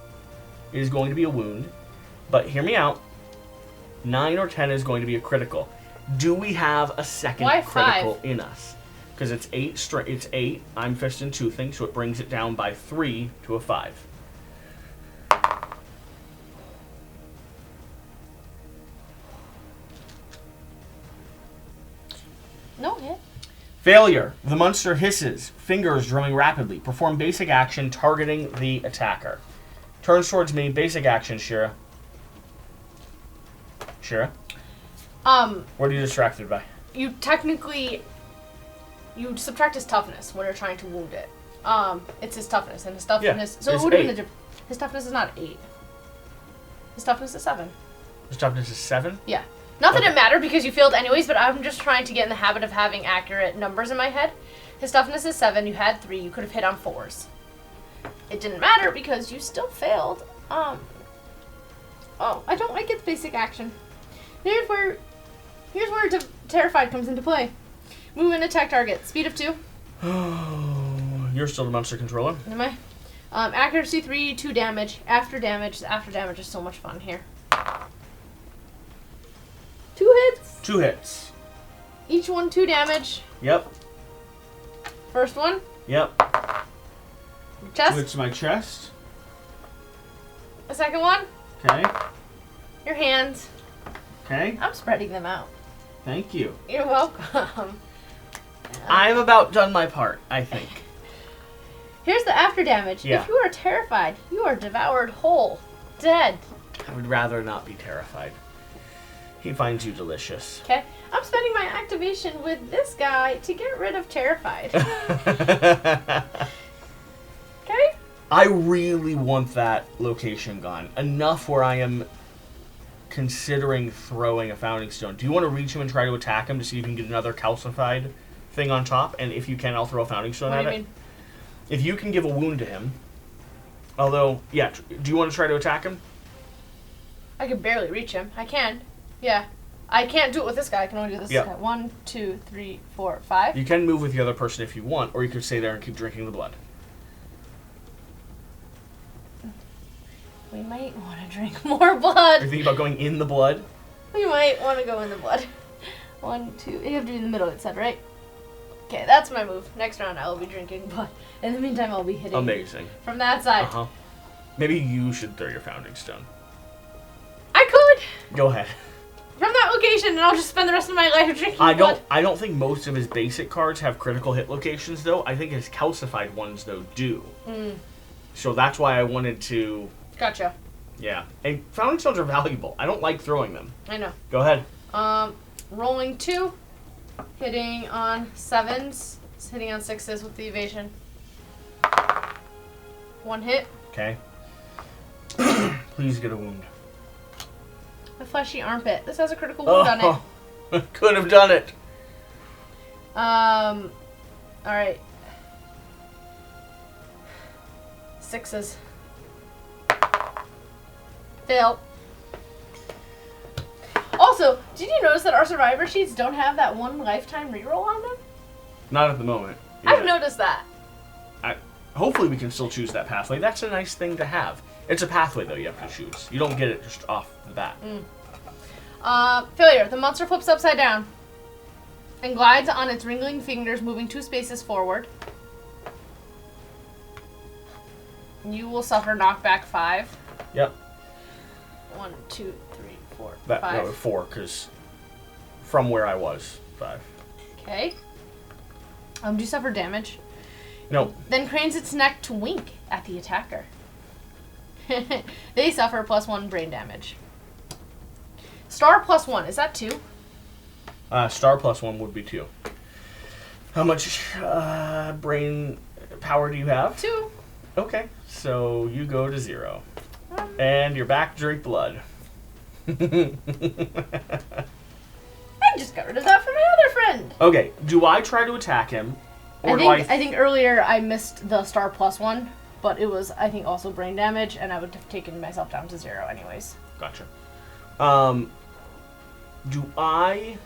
It is going to be a wound. But hear me out. 9 or 10 is going to be a critical. Do we have a second Why critical 5? in us? Because it's 8. It's 8. I'm fist and toothing, so it brings it down by 3 to a 5. No hit. Failure. The monster hisses, fingers drumming rapidly. Perform basic action targeting the attacker. Turns towards me. Basic action, Shira. Shira? What are you distracted by? You subtract his toughness when you're trying to wound it. It's his toughness, and his toughness. Yeah, so it it's would have been 8. the his toughness is not 8. His toughness is 7. His toughness is 7? Yeah. Not that Okay. it mattered because you failed anyways, but I'm just trying to get in the habit of having accurate numbers in my head. His toughness is 7. You had 3. You could have hit on 4s. It didn't matter because you still failed. Oh, I don't like its basic action. Here's where Terrified comes into play. Move and attack target. Speed of 2. You're still the monster controller. Am I? Accuracy 3, 2 damage. After damage is so much fun here. 2 hits. 2 hits. Each one 2 damage. Yep. First one. Yep. Chest. 2 hits to my chest. The second one. Okay. Your hands. Okay. I'm spreading them out. Thank you. You're welcome. I've about done my part, I think. Here's the after damage. Yeah. If you are terrified, you are devoured whole. Dead. I would rather not be terrified. He finds you delicious. Okay. I'm spending my activation with this guy to get rid of terrified. Okay? I really want that location gone. Enough where I am considering throwing a founding stone. Do you want to reach him and try to attack him to see if you can get another calcified thing on top? And if you can, I'll throw a founding stone What at do you it. mean? If you can give a wound to him. Although, yeah, do you want to try to attack him? I can barely reach him. I can. Yeah. I can't do it with this guy. I can only do this guy. 1, 2, 3, 4, 5. You can move with the other person if you want, or you could stay there and keep drinking the blood. We might want to drink more blood. Are you thinking about going in the blood? We might want to go in the blood. 1, 2. You have to be in the middle, it said, right? Okay, that's my move. Next round, I will be drinking blood. In the meantime, I'll be hitting Amazing. from that side. Uh-huh. Maybe you should throw your founding stone. I could! Go ahead. From that location, and I'll just spend the rest of my life drinking blood. I don't think most of his basic cards have critical hit locations, though. I think his calcified ones, though, do. So that's why I wanted to... Gotcha. Yeah. And founding stones are valuable. I don't like throwing them. I know. Go ahead. Rolling 2. Hitting on 7s. It's hitting on 6s with the evasion. 1 hit. Okay. Please get a wound. A fleshy armpit. This has a critical wound on it. Could have done it. Alright. 6s. Fail. Also, did you notice that our survivor sheets don't have that 1 lifetime reroll on them? Not at the moment. I've noticed that. Hopefully we can still choose that pathway. That's a nice thing to have. It's a pathway, though, you have to choose. You don't get it just off the bat. Failure. The monster flips upside down and glides on its wriggling fingers, moving 2 spaces forward. You will suffer knockback 5. Yep. 1, 2, 3, 4, That 5. was 4, because from where I was, 5. Okay. Do you suffer damage? No. Then cranes its neck to wink at the attacker. They suffer +1 brain damage. Star +1. Is that 2? Star +1 would be 2. How much brain power do you have? 2. Okay, so you go to 0. And you're back to drink blood. I just got rid of that from my other friend. Okay, do I try to attack him? Or I think earlier I missed the star +1, but it was, I think, also brain damage, and I would have taken myself down to 0 anyways. Gotcha. Do I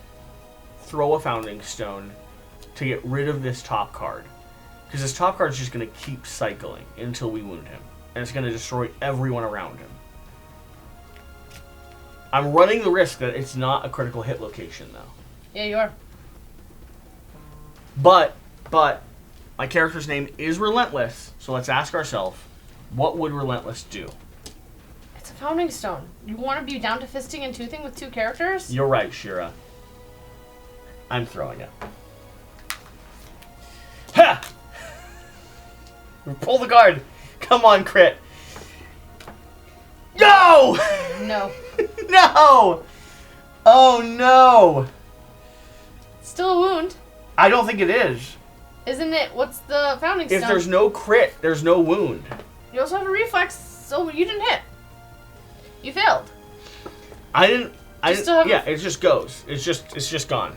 throw a founding stone to get rid of this top card? Because this top card is just going to keep cycling until we wound him. And it's going to destroy everyone around him. I'm running the risk that it's not a critical hit location, though. Yeah, you are. But, my character's name is Relentless, so let's ask ourselves, what would Relentless do? It's a founding stone. You want to be down to fisting and toothing with 2 characters? You're right, Shira. I'm throwing it. Ha! Pull the guard. Come on, crit. No! No. No! Oh, no! Still a wound. I don't think it is. Isn't it? What's the founding stone? If there's no crit, there's no wound. You also have a reflex, so you didn't hit. You failed. I didn't. Yeah, it just goes. It's just gone.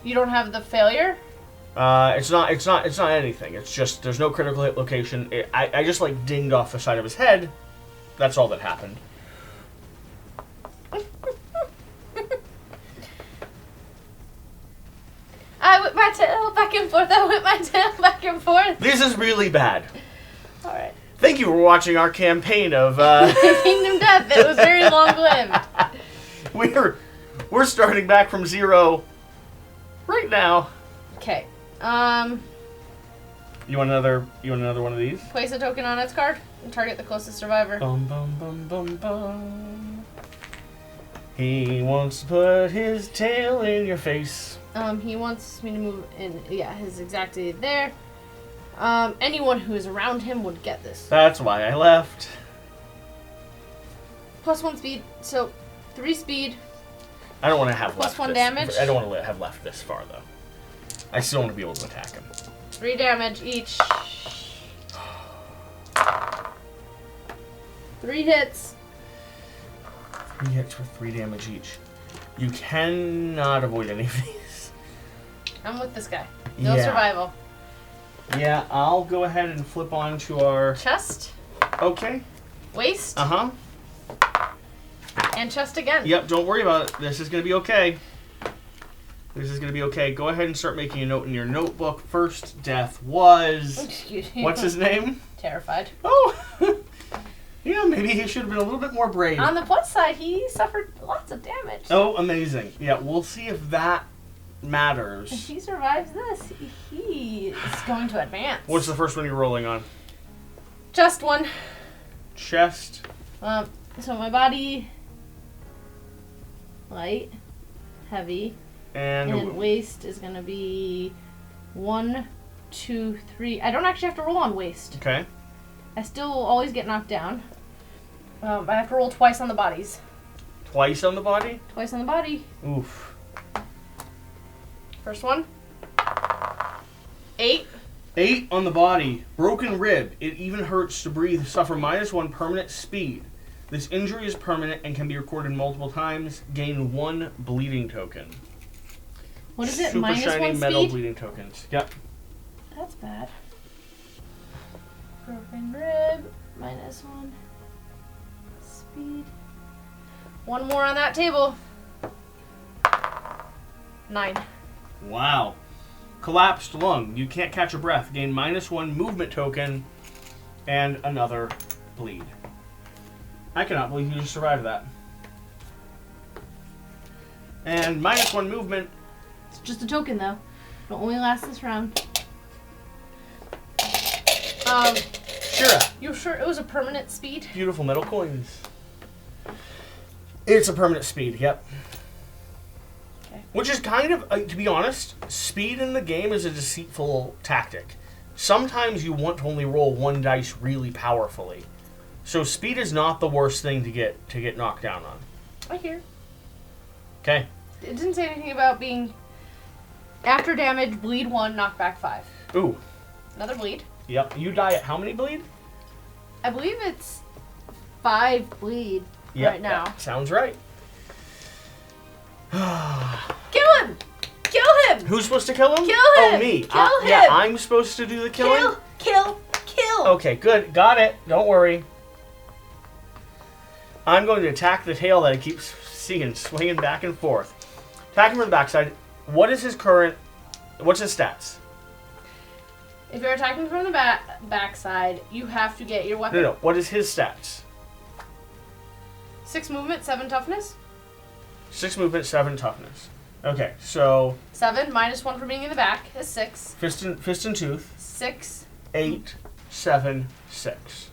You don't have the failure? It's not anything. It's just there's no critical hit location. I just like dinged off the side of his head. That's all that happened. I whip my tail back and forth I went, my tail back and forth. This is really bad. Alright. Thank you for watching our campaign of Kingdom Death. It was very long-lived. We're starting back from 0 right now. Okay. You want another one of these? Place a token on its card and target the closest survivor. Bum bum bum bum bum. He wants to put his tail in your face. He wants me to move in. Yeah, his exactly there. Anyone who is around him would get this. That's why I left. +1 speed, so 3 speed. I don't want to have left +1 this. damage. I don't want to have left this far though. I still want to be able to attack him. 3 damage each. 3 hits. 3 hits for 3 damage each. You cannot avoid any of these. I'm with this guy. No Yeah. survival. Yeah, I'll go ahead and flip on to our... Chest. Okay. Waist. Uh-huh. And chest again. Yep, don't worry about it. This is going to be okay. This is going to be okay. Go ahead and start making a note in your notebook. First death was... Excuse me. What's his name? Terrified. Oh! Yeah, maybe he should have been a little bit more brave. On the plus side, he suffered lots of damage. Oh, amazing. Yeah, we'll see if that matters. If he survives this, he is going to advance. What's the first one you're rolling on? Just one. Chest. So my body, light, heavy, and waist is gonna be 1, 2, 3. I don't actually have to roll on waist. Okay. I still always get knocked down. I have to roll twice on the bodies. Twice on the body? Twice on the body. Oof. First one. 8. 8 on the body. Broken rib. It even hurts to breathe. Suffer -1 permanent speed. This injury is permanent and can be recorded multiple times. Gain 1 bleeding token. What is it? Super shiny -1 metal speed? bleeding tokens. Yep. That's bad. Broken rib. -1 speed. 1 more on that table. 9. Wow. Collapsed lung. You can't catch a breath. Gain -1 movement token and another bleed. I cannot believe you just survived that. And -1 movement. It's just a token though. It'll only last this round. Shira. You sure it was a permanent speed? Beautiful metal coins. It's a permanent speed, yep. Okay. Which is kind of, to be honest, speed in the game is a deceitful tactic. Sometimes you want to only roll 1 dice really powerfully. So speed is not the worst thing to get knocked down on. I hear. Okay. It didn't say anything about being after damage, bleed 1, knockback 5. Ooh. Another bleed. Yep. You die at how many bleed? I believe it's 5 bleed right now. That sounds right. Kill him! Kill him! Who's supposed to kill him? Kill him! Oh, me. Kill him! Yeah, I'm supposed to do the killing? Kill! Okay, good. Got it. Don't worry. I'm going to attack the tail that I keep seeing swinging back and forth. Attack him from the backside. What's his stats? If you're attacking from the backside, you have to get your weapon. No. What is his stats? 6 movement, 7 toughness. 6 movement, 7 toughness. Okay, so 7 -1 for being in the back is 6. fist and tooth. 6. 8, 7, 6.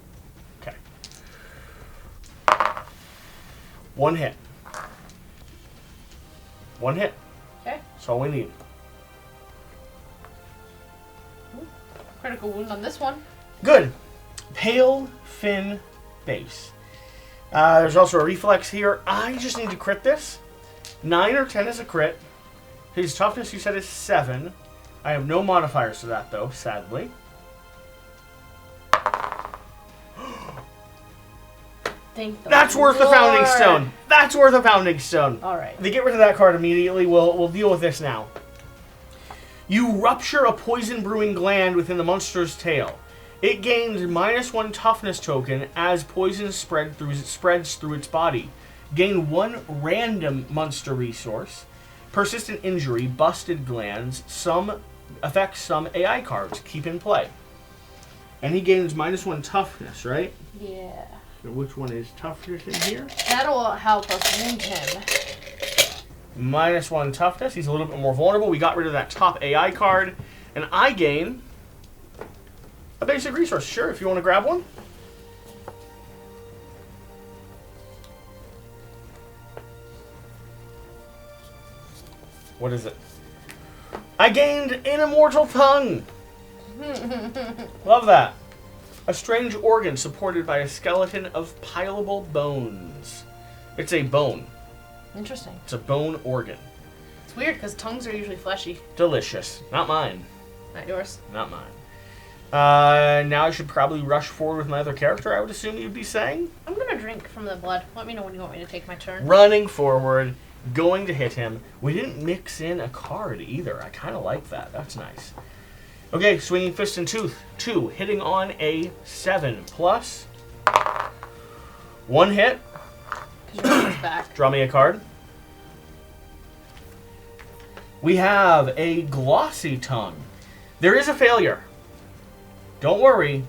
Okay. 1 hit. 1 hit. Okay. That's all we need. Critical wound on this one. Good. Pale fin base. There's also a reflex here. I just need to crit this. 9 or 10 is a crit. His toughness, you said, is 7. I have no modifiers to that, though, sadly. That's worth a founding stone. That's worth a founding stone. All right. They get rid of that card immediately. We'll deal with this now. You rupture a poison brewing gland within the monster's tail. It gains -1 toughness token as poison spreads through its body. Gain 1 random monster resource. Persistent injury, busted glands. Some affects some AI cards. Keep in play. And he gains -1 toughness, right? Yeah. So which one is toughness in here? That'll help us wound him. -1 toughness. He's a little bit more vulnerable. We got rid of that top AI card. And I gain a basic resource. Sure, if you want to grab one. What is it? I gained an immortal tongue. Love that. A strange organ supported by a skeleton of pileable bones. It's a bone. Interesting. It's a bone organ. It's weird because tongues are usually fleshy. Delicious. Not mine. Not yours. Not mine. Now I should probably rush forward with my other character, I would assume you'd be saying. I'm going to drink from the blood. Let me know when you want me to take my turn. Running forward, going to hit him. We didn't mix in a card either. I kind of like that. That's nice. Okay, swinging fist and tooth. 2, hitting on a 7 plus 1 hit. Because your armor's back. Draw me a card. We have a glossy tongue. There is a failure. Don't worry.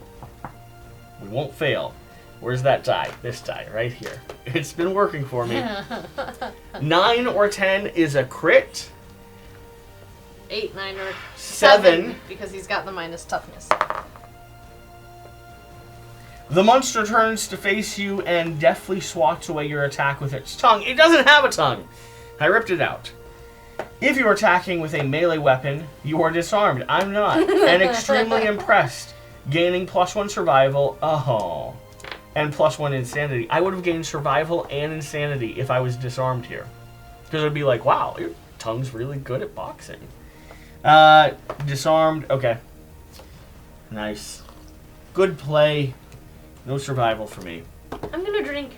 We won't fail. Where's that die? This die, right here. It's been working for me. 9 or 10 is a crit. 8, 9, or 7. Because he's got the minus toughness. The monster turns to face you and deftly swats away your attack with its tongue. It doesn't have a tongue. I ripped it out. If you're attacking with a melee weapon, you are disarmed. I'm not. And extremely impressed. Gaining +1 survival. Oh. And +1 insanity. I would have gained survival and insanity if I was disarmed here. Because I'd be like, wow, your tongue's really good at boxing. Disarmed. Okay. Nice. Good play. No survival for me. I'm gonna drink.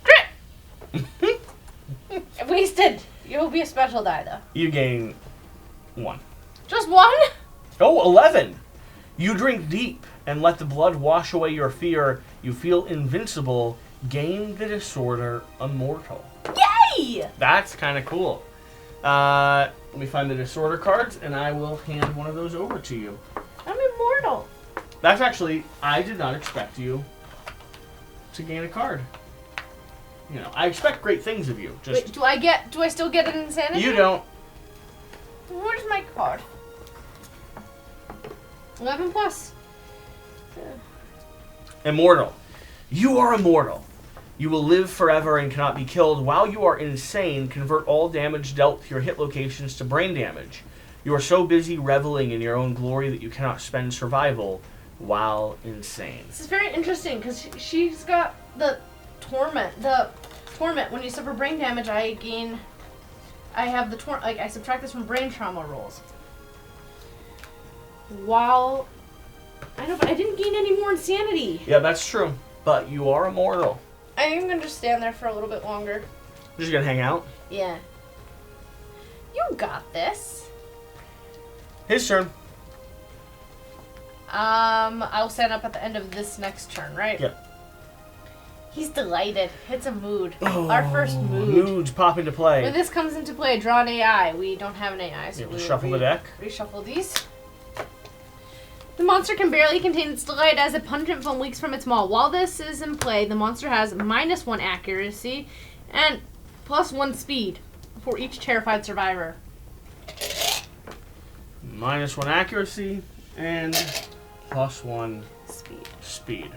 Drink! Wasted. You'll be a special die, though. You gain 1. Just 1? Oh, 11. You drink deep and let the blood wash away your fear. You feel invincible. Gain the disorder immortal. Yay! That's kind of cool. Let me find the disorder cards, and I will hand one of those over to you. I'm immortal. That's actually, I did not expect you to gain a card. You know, I expect great things of you. Just Wait, do I still get an insanity? you don't. Where's my card? 11 plus. Immortal. You are immortal. You will live forever and cannot be killed. While you are insane, convert all damage dealt to your hit locations to brain damage. You are so busy reveling in your own glory that you cannot spend survival while insane. This is very interesting because she's got the torment. The torment. When you suffer brain damage, I have the I subtract this from brain trauma rolls. While I know, but I didn't gain any more insanity. Yeah, that's true. But you are immortal. I think I'm gonna just stand there for a little bit longer. Just gonna hang out. Yeah. You got this. His turn. I'll stand up at the end of this next turn, right? Yep. He's delighted. It's a mood. Oh, Our first mood. Moods pop into play. When this comes into play, draw an AI. We don't have an AI, so We'll shuffle the deck. Reshuffle these. The monster can barely contain its delight as a pungent foam leaks from its maw. While this is in play, the monster has -1 accuracy and +1 speed for each terrified survivor. -1 accuracy and +1 speed.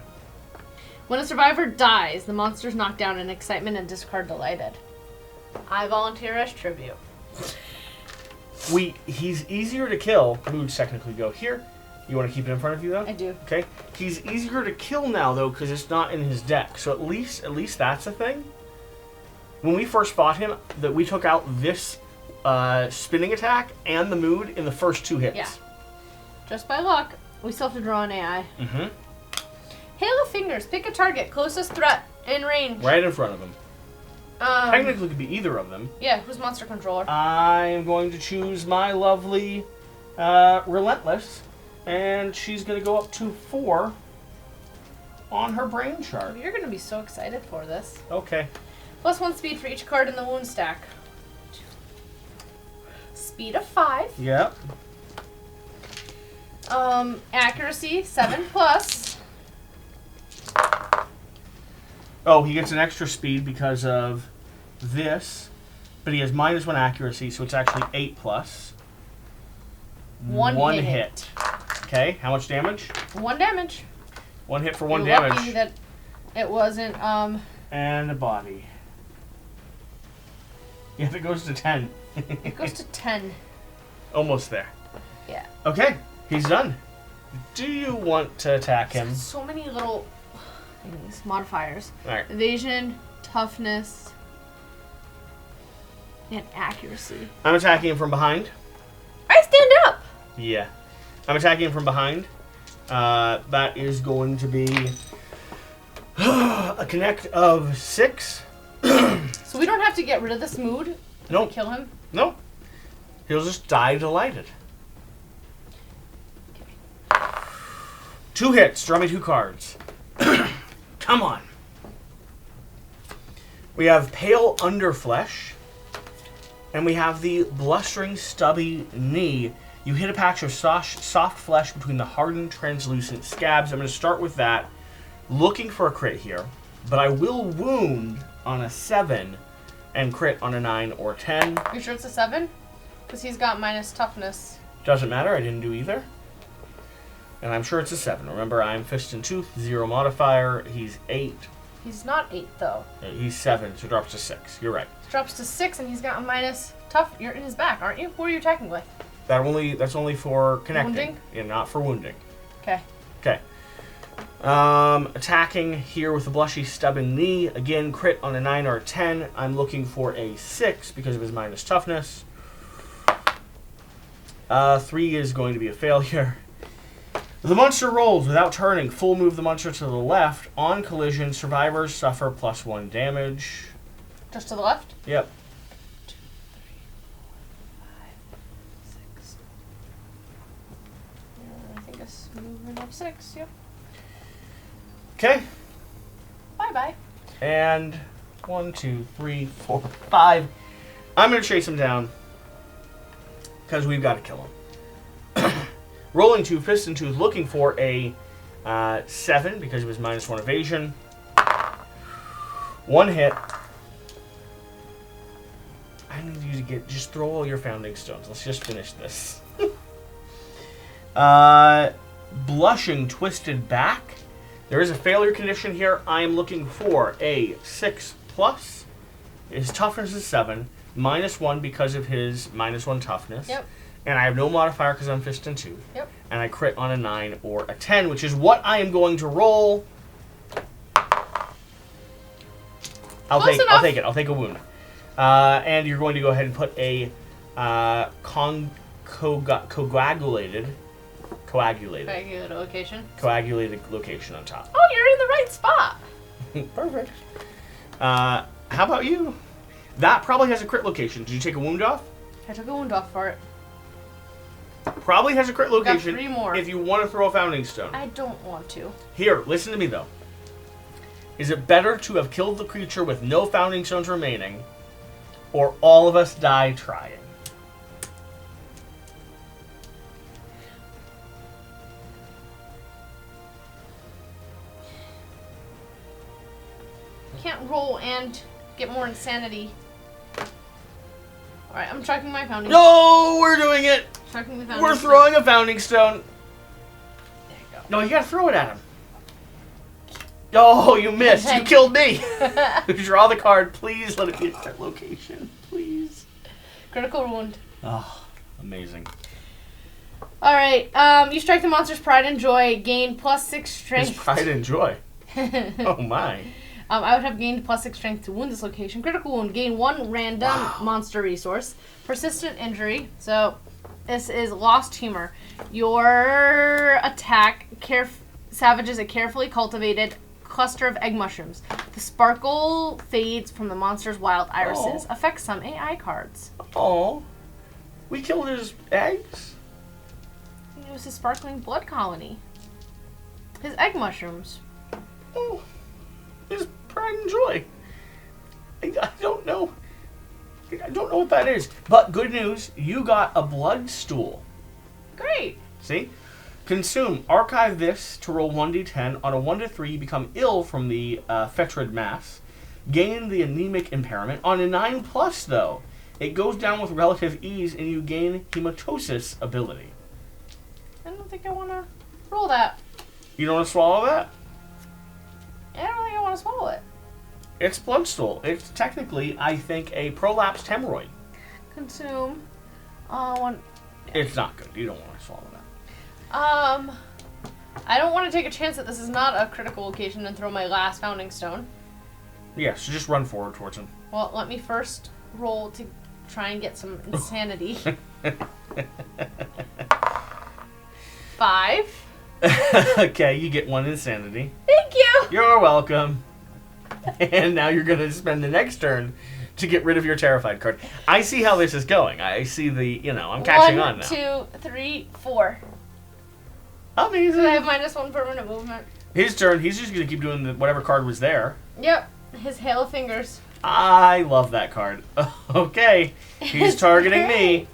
When a survivor dies, the monster is knocked down in excitement and discard delighted. I volunteer as tribute. He's easier to kill. Moods technically go here. You want to keep it in front of you, though? I do. Okay. He's easier to kill now, though, because it's not in his deck. So at least that's a thing. When we first fought him, that we took out this spinning attack and the mood in the first 2 hits. Yeah. Just by luck, we still have to draw an AI. Mm-hmm. Hail of Fingers. Pick a target. Closest threat in range. Right in front of him. Technically, it could be either of them. Yeah, who's monster controller? I'm going to choose my lovely Relentless. And she's going to go up to 4 on her brain chart. You're going to be so excited for this. Okay. +1 speed for each card in the wound stack. speed of 5. Yep. Accuracy 7+. Oh, he gets an extra speed because of this, but he has -1 accuracy, so it's actually 8+. One hit. Okay, how much damage? 1 damage. 1 hit for 1 You're damage. lucky that it wasn't, And a body. Yeah, it goes to 10. It goes to 10. Almost there. Yeah. Okay, he's done. Do you want to attack him? So many little things, modifiers. Alright. Evasion, toughness, and accuracy. I'm attacking him from behind. I stand up! Yeah. I'm attacking him from behind. That is going to be a connect of 6. So we don't have to get rid of this mood? Nope. Kill him? Nope. He'll just die delighted. 2 hits. Draw me 2 cards. Come on. We have Pale Underflesh. And we have the Blustering Stubby Knee. You hit a patch of soft flesh between the hardened, translucent scabs. I'm going to start with that. Looking for a crit here. But I will wound on a 7 and crit on a 9 or 10. You sure it's a 7? Because he's got minus toughness. Doesn't matter. I didn't do either. And I'm sure it's a 7. Remember, I'm Fist and Tooth. 0 modifier. He's 8. He's not 8, though. He's 7, so it drops to 6. You're right. Drops to 6, and he's got a minus tough. You're in his back, aren't you? Who are you attacking with? That's only for connecting. Wounding? Yeah, not for wounding. Okay. Okay. Attacking here with the Blushy Stubborn Knee. Again, crit on a 9 or a 10. I'm looking for a 6 because of his minus toughness. 3 is going to be a failure. The monster rolls without turning. Full move the monster to the left. On collision, survivors suffer +1 damage. Just to the left? Yep. 2, 3, 4, 5, 6. I think it's movement of 6, yep. Okay. Bye-bye. And 1, 2, 3, 4, 5. I'm going to chase him down because we've got to kill him. Rolling 2, Fist and Tooth, looking for a 7 because of his -1 evasion. 1 hit. I need you to just throw all your founding stones. Let's just finish this. Blushing Twisted Back. There is a failure condition here. I am looking for a 6+. His toughness is 7. -1 because of his -1 toughness. Yep. And I have no modifier because I'm Fist and Tooth. Yep. And I crit on a 9 or a 10, which is what I am going to roll. I'll take it. I'll take a wound. And you're going to go ahead and put a coagulated location on top. Oh, you're in the right spot. Perfect. How about you? That probably has a crit location. Did you take a wound off? I took a wound off for it. Probably has a crit location. Got 3 more. If you want to throw a founding stone. I don't want to. Here, listen to me though. Is it better to have killed the creature with no founding stones remaining, or all of us die trying? Can't roll and get more insanity. Alright, I'm chucking my founding stone. No, we're doing it! Chucking the founding We're stone. throwing a founding stone. There you go. No, you gotta throw it at him. Oh, you missed. You killed me. Draw the card. Please let it be a crit location. Please. Critical wound. Oh, amazing. Alright, you strike the monster's pride and joy, gain +6 strength. His pride and joy. Oh my. I would have gained +6 strength to wound this location. Critical wound, gain 1 random monster resource. Persistent injury, so this is lost humor. Your attack savages a carefully cultivated cluster of egg mushrooms. The sparkle fades from the monster's wild irises. Affects some AI cards. Oh, we killed his eggs? It was his sparkling blood colony. His egg mushrooms. Oh, his pride and joy. I don't know. I don't know what that is. But good news, you got a blood stool. Great. See? Consume. Archive this to roll 1d10. On a 1 to 3, you become ill from the fetrid mass. Gain the anemic impairment. On a 9+, though, it goes down with relative ease and you gain hematosis ability. I don't think I want to roll that. You don't want to swallow that? I don't think I want to swallow it. It's blood stool. It's technically, I think, a prolapsed hemorrhoid. Consume. One. It's not good. You don't want to swallow that. I don't want to take a chance that this is not a critical occasion and throw my last founding stone. Yeah, so just run forward towards him. Well, let me first roll to try and get some insanity. 5. Okay, you get 1 insanity. Thank you! You're welcome. And now you're going to spend the next turn to get rid of your terrified card. I see how this is going. I see the, I'm catching on now. 1, 2, 3, 4. Amazing. So I have -1 permanent movement. His turn, he's just going to keep doing whatever card was there. Yep. His hail of fingers. I love that card. Okay. He's targeting me.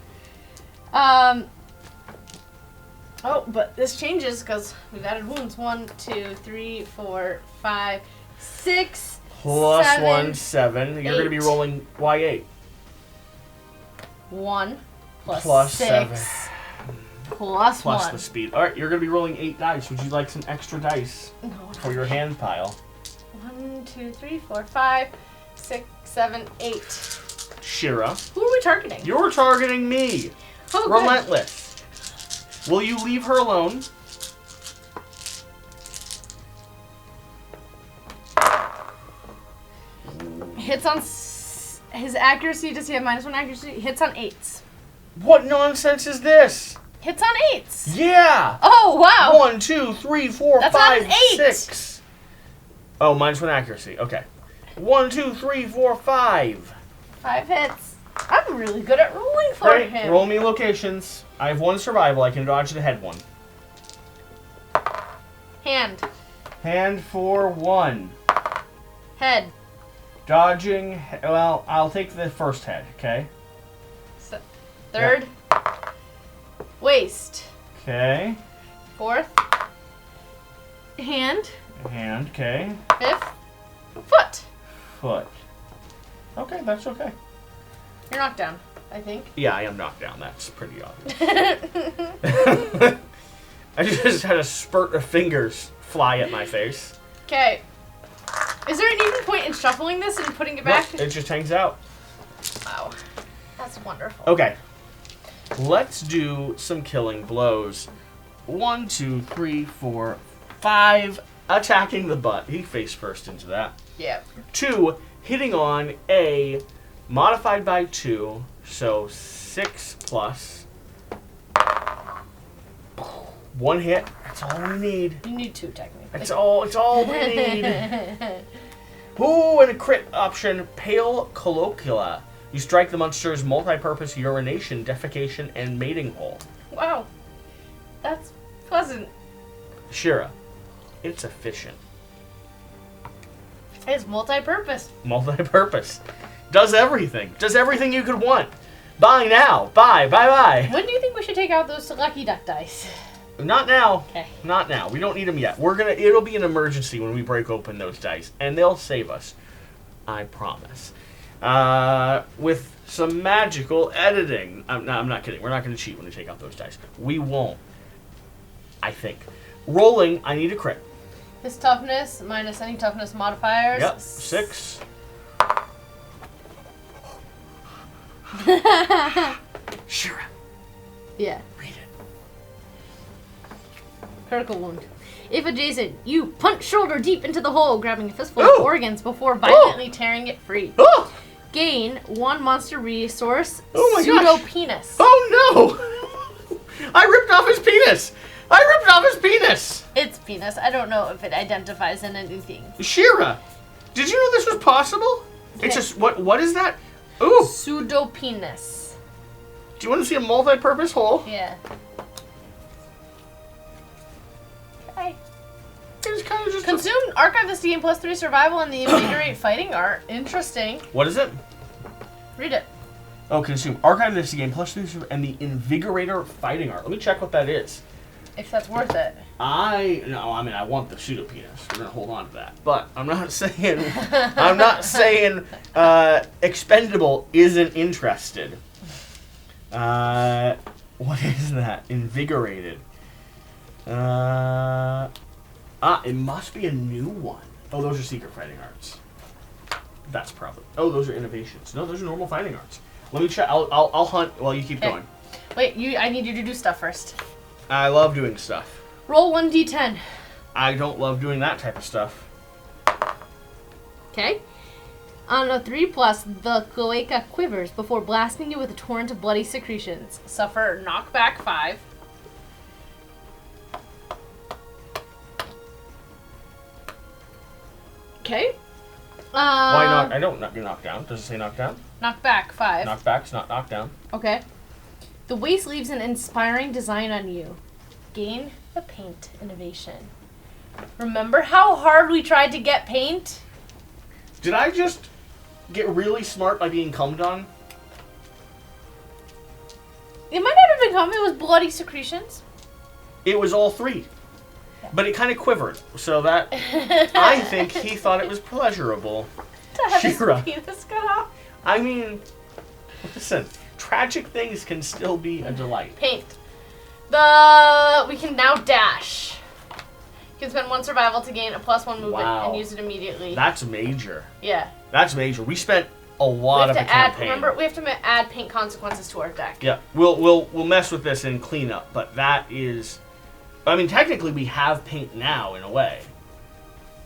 Oh, but this changes because we've added wounds. 1, 2, 3, 4, 5, 6. Plus 7, 1, 7. You're going to be 8. rolling Y8. 1 plus, Plus 6 7. plus Plus 1. the speed. Alright, you're going to be rolling 8 dice. Would you like some extra dice No, for your hand pile? 1, 2, 3, 4, 5, 6, 7, 8. Shira. Who are we targeting? You're targeting me. Oh, good. Relentless. Will you leave her alone? Hits on his accuracy. Does he have -1 accuracy? Hits on 8s. What nonsense is this? Hits on 8s. Yeah. Oh wow. 1, 2, 3, 4, That's 5, not an 8. 6. Oh, -1 accuracy. Okay. 1, 2, 3, 4, 5. 5 hits. I'm really good at rolling for Right. him. Roll me locations. I have 1 survival. I can dodge the head one. Hand. Hand for 1. Head. Dodging. Well, I'll take the first head. Okay. Third. Waist. Okay. 4th. Hand. Hand. Okay. 5th. Foot. Foot. Okay, that's okay. You're knocked down, I think. Yeah, I am knocked down. That's pretty obvious. I just had a spurt of fingers fly at my face. Okay. Is there an even point in shuffling this and putting it back? Nope, it just hangs out. Wow. That's wonderful. Okay. Let's do some killing blows. 1, 2, 3, 4, 5. Attacking the butt. He face first into that. Yeah. 2, hitting on a modified by 2, so 6 plus. 1 hit. That's all we need. You need 2 technically. It's all we need. Ooh, and a crit option, Pale Colloquia. You strike the monster's multi-purpose urination, defecation, and mating hole. Wow. That's pleasant. Shira, it's efficient. It's multi-purpose. Multi-purpose. Does everything. Does everything you could want. Buy now. Buy. When do you think we should take out those lucky duck dice? Not now. Okay. Not now. We don't need them yet. It'll be an emergency when we break open those dice, and they'll save us. I promise. With some magical editing. I'm not kidding. We're not going to cheat when we take out those dice. We won't. I think. Rolling, I need a crit. His toughness minus any toughness modifiers. Yep. 6. Shira. Yeah. Read it. Critical wound. If adjacent, you punch shoulder deep into the hole, grabbing a fistful Ooh. of organs before violently tearing it free. Oh! Gain 1 monster resource, Oh my pseudo gosh. penis. Oh no! I ripped off his penis! It's penis. I don't know if it identifies in anything. Shira! Did you know this was possible? Okay. It's just, what is that? Ooh! Pseudo penis. Do you want to see a multi-purpose hole? Yeah. Okay. It's kind of just Consume archive this game +3 survival and the invigorate fighting art. Interesting. What is it? Read it. Oh, consume. Archive this game, plus 3, and the Invigorator Fighting Art. Let me check what that is. If that's worth it. I want the pseudo penis. We're gonna hold on to that. But I'm not saying Expendable isn't interested. What is that? Invigorated. It must be a new one. Oh, those are secret fighting arts. That's probably. Oh, those are innovations. No, those are normal fighting arts. Let me check. I'll hunt while you keep going. Wait, I need you to do stuff first. I love doing stuff. Roll 1d10. I don't love doing that type of stuff. Okay. On a 3+, the cloaca quivers before blasting you with a torrent of bloody secretions. Suffer knockback 5. Okay. Why not? I don't get knocked down. Does it say knocked down? Knockback 5. Knockback's not knocked down. Okay. The waste leaves an inspiring design on you. Gain the paint innovation. Remember how hard we tried to get paint? Did I just get really smart by being cummed on? It might not have been cum, it was bloody secretions. It was all 3. But it kind of quivered, so that I think he thought it was pleasurable. To have Shira. his penis cut off. I mean, listen, tragic things can still be a delight. Paint. We can now dash. You can spend 1 survival to gain a +1 movement and use it immediately. That's major. Yeah. That's major. We spent a lot of the campaign. Remember, we have to add paint consequences to our deck. Yeah, we'll mess with this in cleanup, but that is. I mean, technically, we have paint now in a way.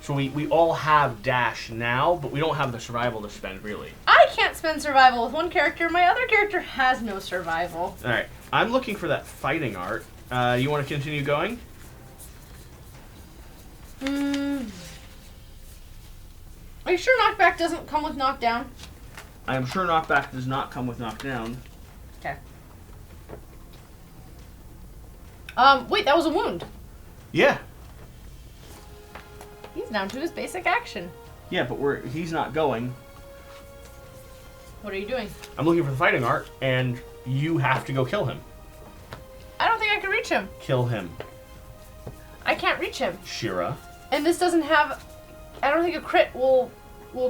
So we all have dash now, but we don't have the survival to spend, really. I can't spend survival with one character. My other character has no survival. All right. I'm looking for that fighting art. You want to continue going? Are you sure knockback doesn't come with knockdown? I am sure knockback does not come with knockdown. Okay. Wait, that was a wound. Yeah. He's down to his basic action. Yeah, but he's not going. What are you doing? I'm looking for the fighting art, and you have to go kill him. I don't think I can reach him. Kill him. I can't reach him. Shira. And this doesn't have... I don't think a crit will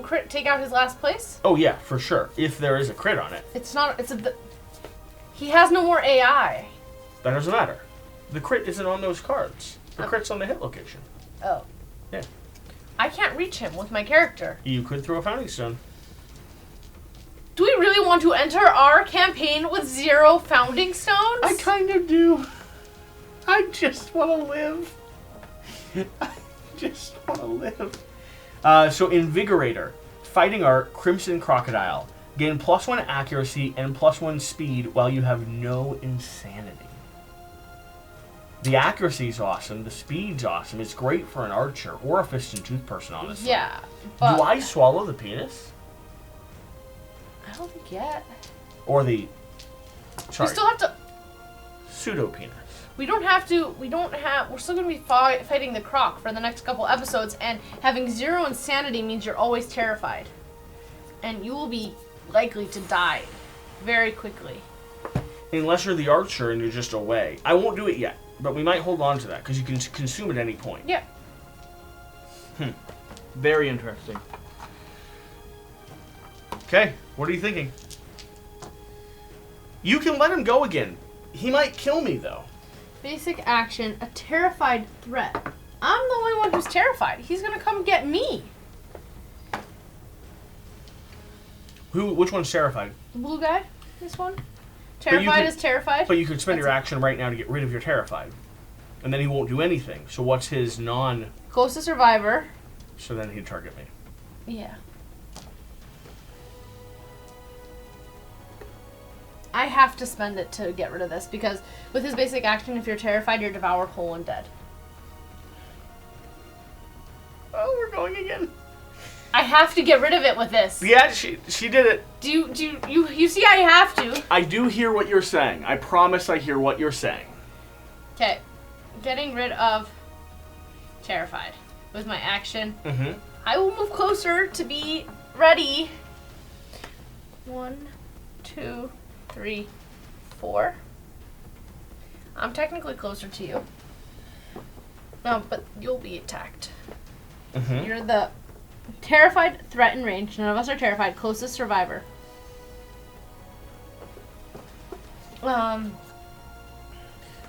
crit take out his last place. Oh, yeah, for sure. If there is a crit on it. It's not... He has no more AI. That doesn't matter. The crit isn't on those cards. The crit's on the hit location. Oh. Yeah. I can't reach him with my character. You could throw a founding stone. Do we really want to enter our campaign with 0 founding stones? I kind of do. I just want to live. I just want to live. So Invigorator, Fighting Art, Crimson Crocodile. Gain +1 accuracy and +1 speed while you have no insanity. The accuracy's awesome. The speed's awesome. It's great for an archer or a fist and tooth person, honestly. Yeah, but... Do I swallow the penis? I don't think yet. Or the... Sorry. We still have to... Pseudo-penis. We're still going to be fighting the Crock for the next couple episodes, and having 0 insanity means you're always terrified. And you will be likely to die very quickly. Unless you're the archer and you're just away. I won't do it yet, but we might hold on to that, because you can consume at any point. Yeah. Very interesting. Okay, what are you thinking? You can let him go again. He might kill me, though. Basic action, a terrified threat. I'm the only one who's terrified. He's gonna come get me. Which one's terrified? The blue guy? This one? Terrified is terrified. But you could spend your action right now to get rid of your terrified. And then he won't do anything. So what's his non... Close to survivor. So then he'd target me. Yeah. I have to spend it to get rid of this, because with his basic action, if you're terrified, you're devoured whole and dead. Oh, we're going again. I have to get rid of it with this. Yeah, she did it. You see I have to. I do hear what you're saying. I promise I hear what you're saying. Okay. Getting rid of terrified with my action. Mm-hmm. I will move closer to be ready. 1, 2, 2, 3, 4. I'm technically closer to you. No, but you'll be attacked. Mm-hmm. You're the terrified, threat in range. None of us are terrified. Closest survivor.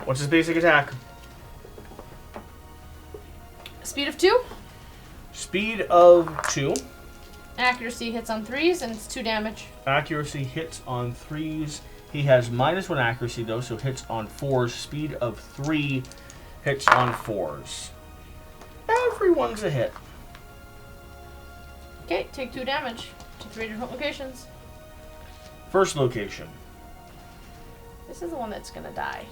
What's his basic attack? Speed of 2. Speed of 2. Accuracy hits on 3s, and it's 2 damage. Accuracy hits on 3s. He has -1 accuracy, though, so hits on 4s. Speed of 3 hits on 4s. Everyone's a hit. Okay, take 2 damage to 3 different locations. First location. This is the one that's gonna die.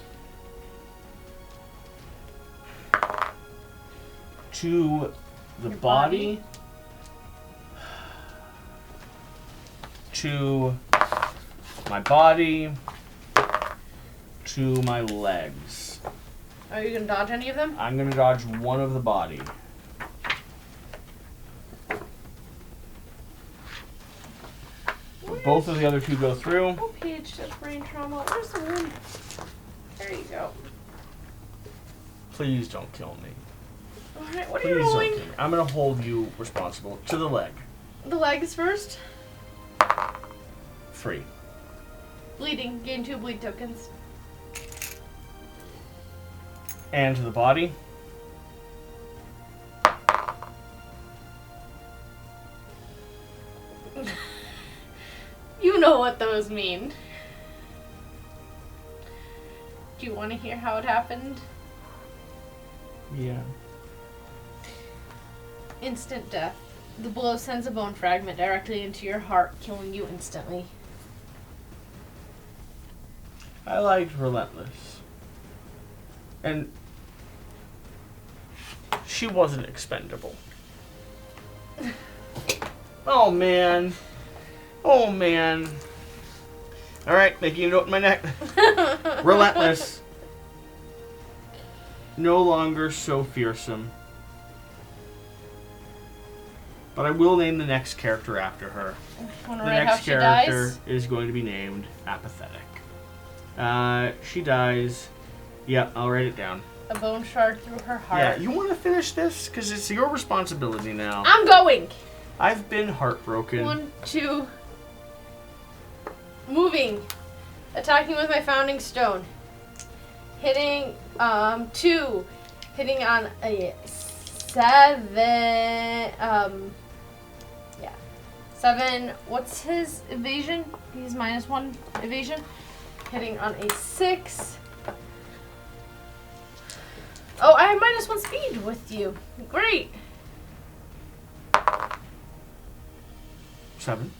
To the Your body. To my body. To my legs. Are you gonna dodge any of them? I'm going to dodge one of the body. Both of the other two go through. Oh, page does brain trauma. Where's the wound? There you go. Please don't kill me. Alright, what are Please you don't rolling? kill me. I'm going to hold you responsible. To the leg. The legs first. 3. Bleeding. Gain 2 bleed tokens. And to the body. You know what those mean. Do you want to hear how it happened? Yeah. Instant death. The blow sends a bone fragment directly into your heart, killing you instantly. I liked Relentless. And she wasn't expendable. Oh, man. Oh, man. Alright, making a note in my neck. Relentless. No longer so fearsome. But I will name the next character after her. Want to The write how next she character dies? is going to be named Apathetic. She dies. Yeah, I'll write it down. A bone shard through her heart. Yeah, you want to finish this? Because it's your responsibility now. I'm going! I've been heartbroken. 1, 2. Moving. Attacking with my founding stone. Hitting 2. Hitting on a 7. Yeah. 7. What's his evasion? He's -1 evasion. Hitting on a 6. Oh, I have -1 speed with you. Great. 7.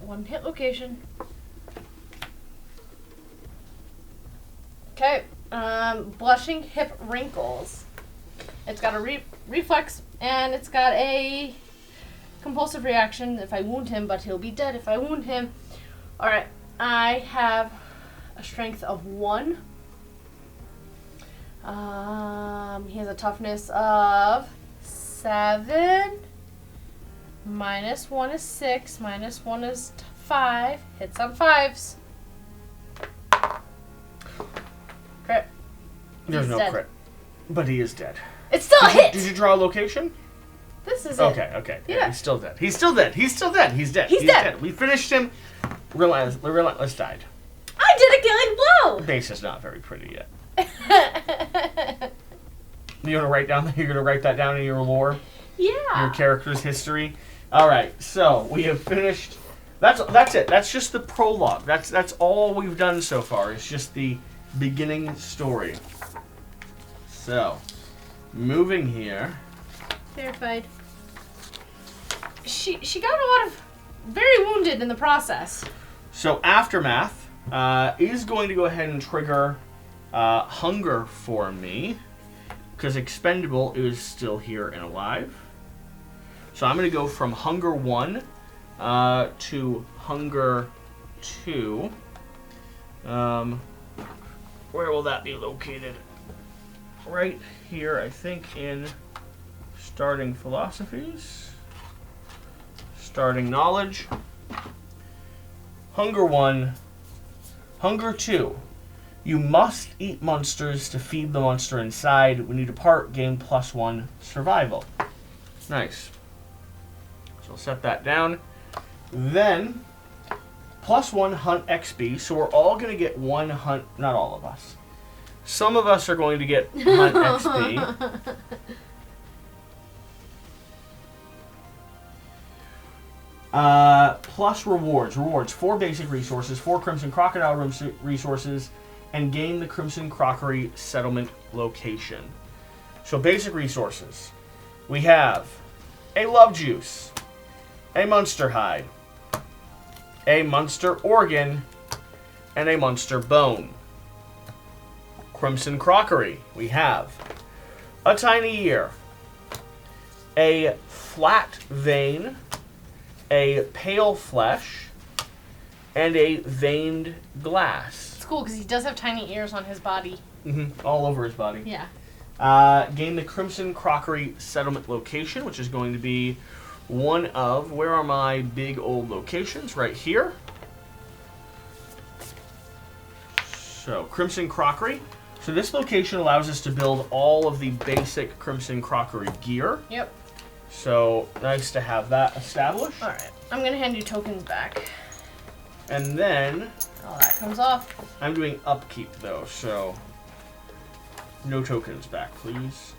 1 hit location. Okay. Blushing hip wrinkles. It's got a reflex, and it's got a compulsive reaction if I wound him, but he'll be dead if I wound him. Alright, I have a strength of 1. He has a toughness of 7. -1 is 6. -1 is 5. Hits on 5s. Crit. There's He's no dead. crit. But he is dead. It's still a hit! Did you draw a location? This is Okay, it. okay. Yeah. He's still dead. He's still dead. He's still dead. He's dead. He's dead. We finished him. Relentless died. I did a killing blow! The base is not very pretty yet. You're gonna write that down in your lore? Yeah. Your character's history. All right, so we have finished. That's it. That's just the prologue. That's all we've done so far. It's just the beginning story. So, moving here. Terrified. She got a lot of very wounded in the process. So Aftermath is going to go ahead and trigger Hunger for me because Expendable is still here and alive. So I'm going to go from Hunger 1 to Hunger 2. Where will that be located? Right here, I think, in Starting Philosophies. Starting knowledge. Hunger 1. Hunger 2. You must eat monsters to feed the monster inside. When you depart, gain +1 survival. Nice. So I'll set that down. Then, +1 hunt XP. So we're all going to get 1 hunt. Not all of us. Some of us are going to get hunt XP. Plus rewards. Rewards 4 basic resources, 4 Crimson Crocodile resources, and gain the Crimson Crockery settlement location. So basic resources. We have a love juice, a monster hide, a monster organ, and a monster bone. Crimson Crockery. We have a tiny ear, a flat vein, a pale flesh, and a veined glass. It's cool because he does have tiny ears on his body. All over his body. Yeah. Gain the Crimson Crockery settlement location, which is going to be one of, where are my big old locations? Right here. So, Crimson Crockery. So this location allows us to build all of the basic Crimson Crockery gear. Yep. So, nice to have that established. Alright, I'm going to hand you tokens back. And then... Oh, that comes off. I'm doing upkeep, though, so... No tokens back, please.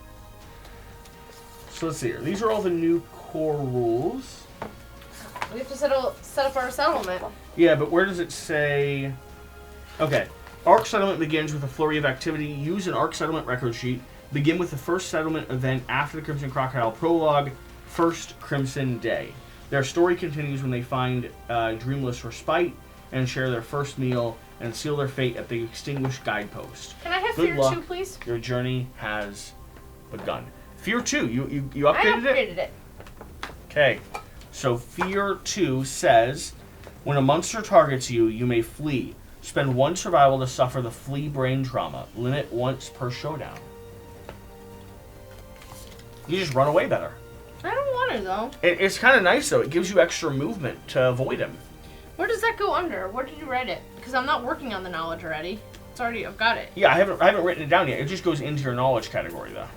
So let's see here. These are all the new core rules. We have to set up our settlement. Yeah, but where does it say... Okay. Arc settlement begins with a flurry of activity. Use an arc settlement record sheet. Begin with the first settlement event after the Crimson Crocodile Prologue, First Crimson Day. Their story continues when they find Dreamless Respite and share their first meal and seal their fate at the Extinguished Guidepost. Can I have Good Fear luck. 2, please? Your journey has begun. Fear 2, you upgraded it? I upgraded it. Okay. So Fear 2 says, when a monster targets you, you may flee. Spend 1 survival to suffer the flee brain trauma. Limit once per showdown. You just run away better. I don't want to, though. It's kind of nice, though. It gives you extra movement to avoid him. Where does that go under? Where did you write it? Because I'm not working on the knowledge already. It's already, I've got it. Yeah, I haven't written it down yet. It just goes into your knowledge category, though.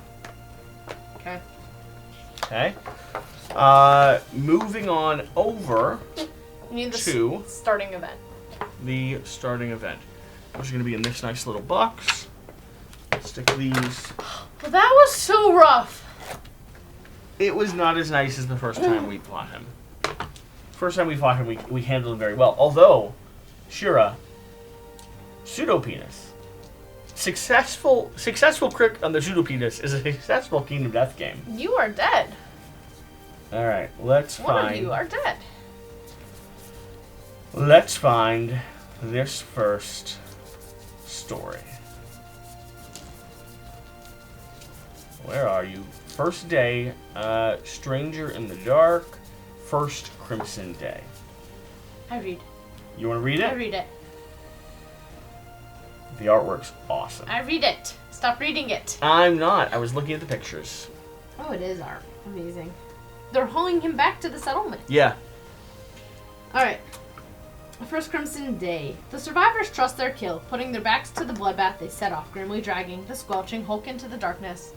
Okay. Okay. Moving on over You need the to starting event. the starting event. Which is going to be in this nice little box. Stick these. Well, that was so rough. It was not as nice as the first time we fought him. First time we fought him, we handled him very well. Although, Shira, pseudopenis. Successful crit on the pseudopenis is a successful Kingdom Death game. You are dead. Alright, let's One find... of you are dead. Let's find this first story. Where are you? First day, Stranger in the Dark, First Crimson Day. I read. You want to read it? I read it. The artwork's awesome. I read it. Stop reading it. I'm not. I was looking at the pictures. Oh, it is art. Amazing. They're hauling him back to the settlement. Yeah. Alright. First Crimson Day. The survivors trust their kill. Putting their backs to the bloodbath, they set off, grimly dragging the squelching Hulk into the darkness.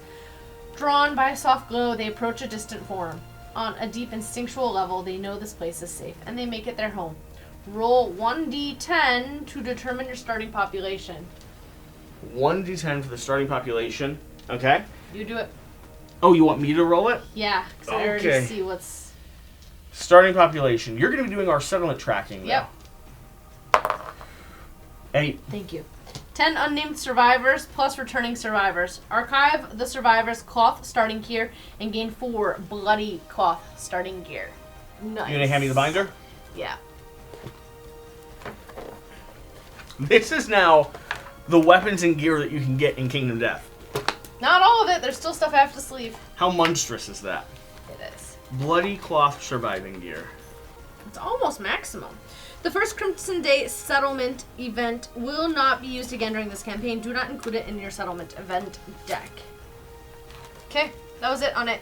Drawn by a soft glow, they approach a distant form. On a deep instinctual level, they know this place is safe, and they make it their home. Roll 1d10 to determine your starting population. 1d10 for the starting population. Okay. You do it. Oh, you want me to roll it? Yeah, because I already Okay. see what's... Starting population. You're going to be doing our settlement tracking, though. Yep. 8. Thank you. 10 unnamed survivors plus returning survivors. Archive the survivors' cloth starting gear and gain 4 bloody cloth starting gear. Nice. You going to hand me the binder? Yeah. This is now the weapons and gear that you can get in Kingdom Death. Not all of it. There's still stuff I have to sleeve. How monstrous is that? It is. Bloody cloth surviving gear. It's almost maximum. The first Crimson Day settlement event will not be used again during this campaign. Do not include it in your settlement event deck. Okay, that was it on it.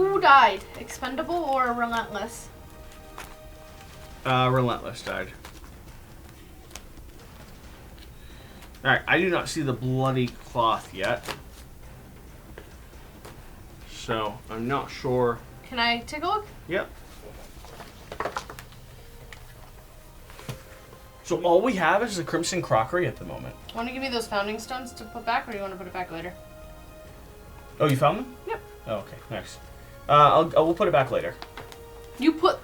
Who died? Expendable or relentless? Relentless died. Alright, I do not see the bloody cloth yet. So, I'm not sure. Can I take a look? Yep. So all we have is the Crimson Crockery at the moment. Want to give me those founding stones to put back, or do you want to put it back later? Oh, you found them? Yep. Oh, okay, nice. We'll put it back later. You put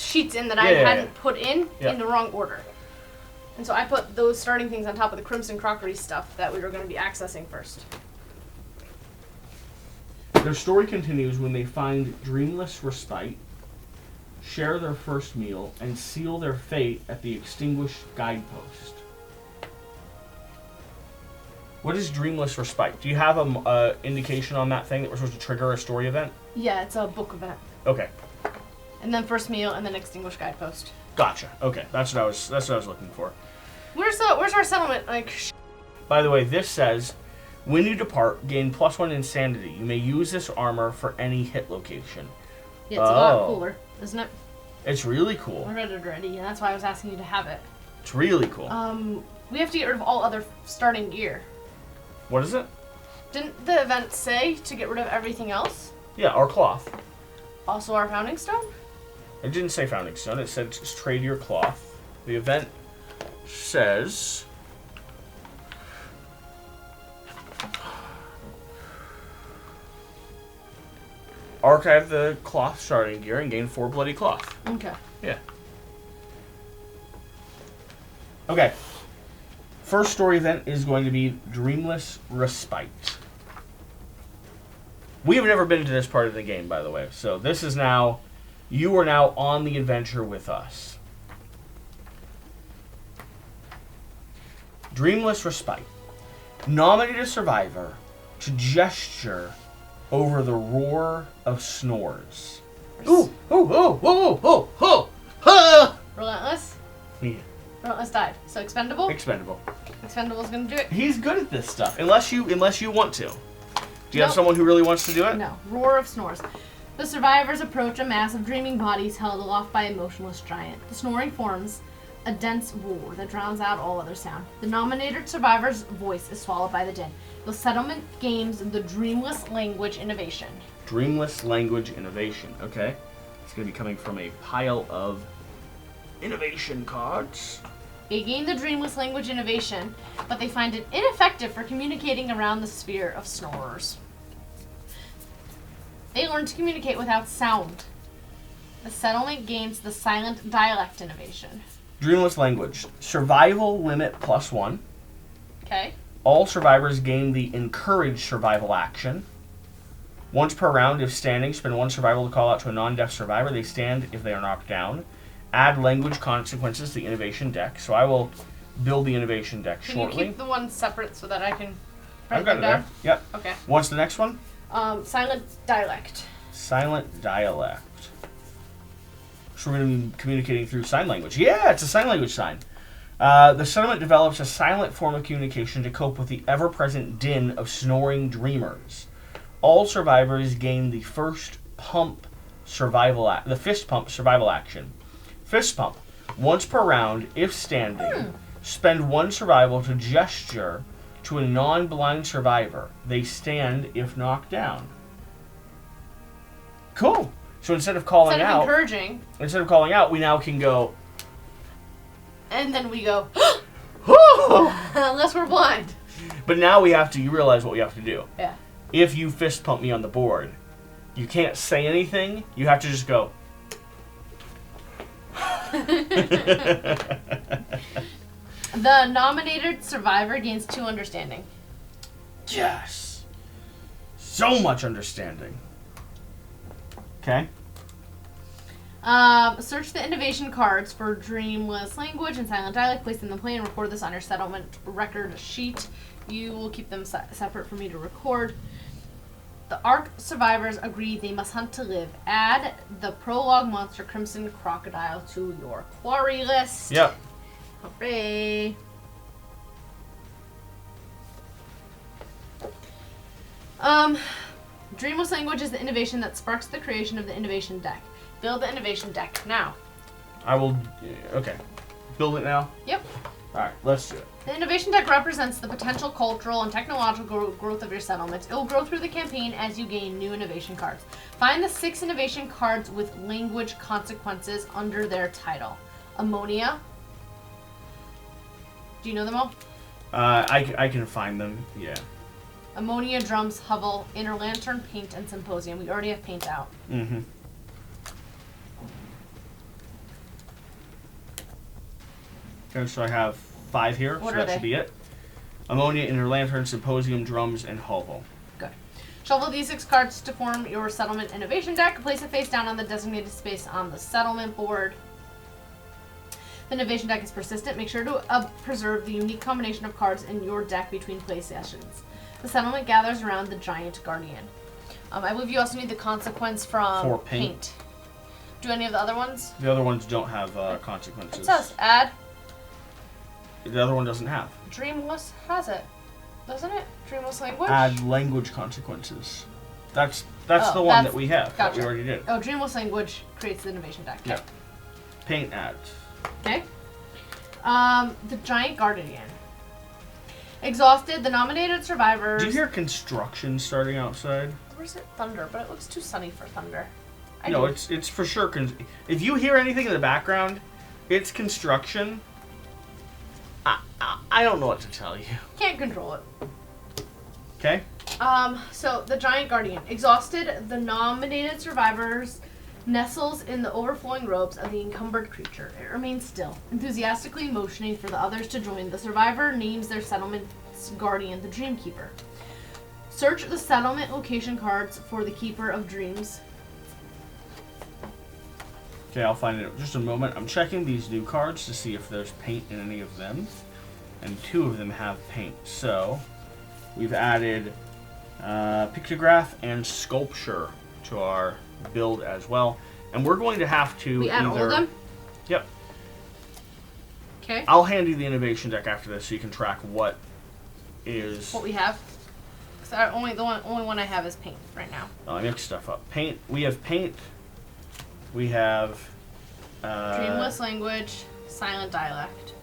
sheets in that I hadn't put in the wrong order. And so I put those starting things on top of the Crimson Crockery stuff that we were going to be accessing first. Their story continues when they find dreamless respite, share their first meal, and seal their fate at the extinguished guidepost. What is dreamless respite? Do you have a indication on that thing that we're supposed to trigger a story event? Yeah, it's a book event. Okay. And then first meal, and then extinguished guidepost. Gotcha. Okay, that's what I was looking for. Where's our settlement? By the way, this says, when you depart, gain +1 insanity. You may use this armor for any hit location. Yeah, it's a lot cooler, isn't it? It's really cool. I read it already, and that's why I was asking you to have it. It's really cool. We have to get rid of all other starting gear. What is it? Didn't the event say to get rid of everything else? Yeah, our cloth. Also our founding stone? It didn't say founding stone. It said just trade your cloth. The event says... archive the cloth starting gear and gain 4 bloody cloth. Okay. Yeah. Okay. First story event is going to be Dreamless Respite. We have never been to this part of the game, by the way. So this is now... you are now on the adventure with us. Dreamless Respite. Nominate a survivor to gesture over the roar of snores. Ooh! Relentless? Yeah. Relentless died. So expendable? Expendable. Expendable's gonna do it. He's good at this stuff, unless you want to. Do you have someone who really wants to do it? No. Roar of snores. The survivors approach a mass of dreaming bodies held aloft by a motionless giant. The snoring forms a dense roar that drowns out all other sound. The nominated survivor's voice is swallowed by the din. The settlement gains the Dreamless Language Innovation. Dreamless Language Innovation. Okay. It's going to be coming from a pile of innovation cards. They gain the Dreamless Language Innovation, but they find it ineffective for communicating around the sphere of snorers. They learn to communicate without sound. The settlement gains the Silent Dialect Innovation. Dreamless Language. Survival limit +1. Okay. All survivors gain the Encourage Survival action. Once per round, if standing, spend 1 survival to call out to a non-deaf survivor. They stand if they are knocked down. Add language consequences to the innovation deck. So I will build the innovation deck shortly. Can you keep the ones separate so that I can write I've got them it down? there. Yep. Okay. What's the next one? Silent Dialect. Silent Dialect. So we're going to be communicating through sign language. Yeah, it's a sign language sign. The settlement develops a silent form of communication to cope with the ever-present din of snoring dreamers. All survivors gain the fist pump survival action. Fist pump. Once per round, if standing, spend 1 survival to gesture to a non-blind survivor. They stand if knocked down. Cool. So instead of calling out, we now can go. And then we go. Unless we're blind. But now you realize what we have to do. Yeah. If you fist pump me on the board, you can't say anything. You have to just go. The nominated survivor gains 2 understanding. Yes. So much understanding. Okay. Search the innovation cards for Dreamless Language and Silent Dialect. Place them in the plane and record this on your settlement record sheet. You will keep them separate for me to record. The ARC survivors agree they must hunt to live. Add the Prologue monster Crimson Crocodile to your quarry list. Yep. Hooray. Dreamless language is the innovation that sparks the creation of the innovation deck. Build the innovation deck now. I will. Okay. Build it now? Yep. Alright, let's do it. The innovation deck represents the potential cultural and technological growth of your settlements. It will grow through the campaign as you gain new innovation cards. Find the 6 innovation cards with language consequences under their title. Ammonia. Do you know them all? I can find them, yeah. Ammonia, drums, hovel, inner lantern, paint, and symposium. We already have paint out. Mm-hmm. Okay, so I have 5 here, What so are that they? should be it. Ammonia, inner lantern, symposium, drums, and hovel. Good. Shuffle these 6 cards to form your settlement innovation deck. Place it face down on the designated space on the settlement board. The innovation deck is persistent. Make sure to preserve the unique combination of cards in your deck between play sessions. The settlement gathers around the giant guardian. I believe you also need the consequence from For paint. Do any of the other ones? The other ones don't have consequences. It says add. The other one doesn't have. Dreamless has it, doesn't it? Dreamless language. Add language consequences. That's the one that we have. That we already did. Oh, Dreamless language creates the innovation deck. Yeah. Paint adds. Okay. The giant guardian. Exhausted, the nominated survivors. Do you hear construction starting outside? Where's it? Thunder, but it looks too sunny for thunder. No, it's for sure. If you hear anything in the background, it's construction. I don't know what to tell you. Can't control it. Okay. So the giant guardian. Exhausted, the nominated survivors nestles in the overflowing robes of the encumbered creature. It remains still, enthusiastically motioning for the others to join. The survivor names their settlement's guardian the Dreamkeeper. Search the settlement location cards for the Keeper of Dreams. Okay, I'll find it in just a moment. I'm checking these new cards to see if there's paint in any of them. And 2 of them have paint. So, we've added pictograph and sculpture to our build as well. And we're going to have to We add all of them? Yep. Okay. I'll hand you the innovation deck after this so you can track what is... What we have? So only one I have is paint right now. Oh, I mixed stuff up. Paint. We have paint. We have... Dreamless language, silent dialect.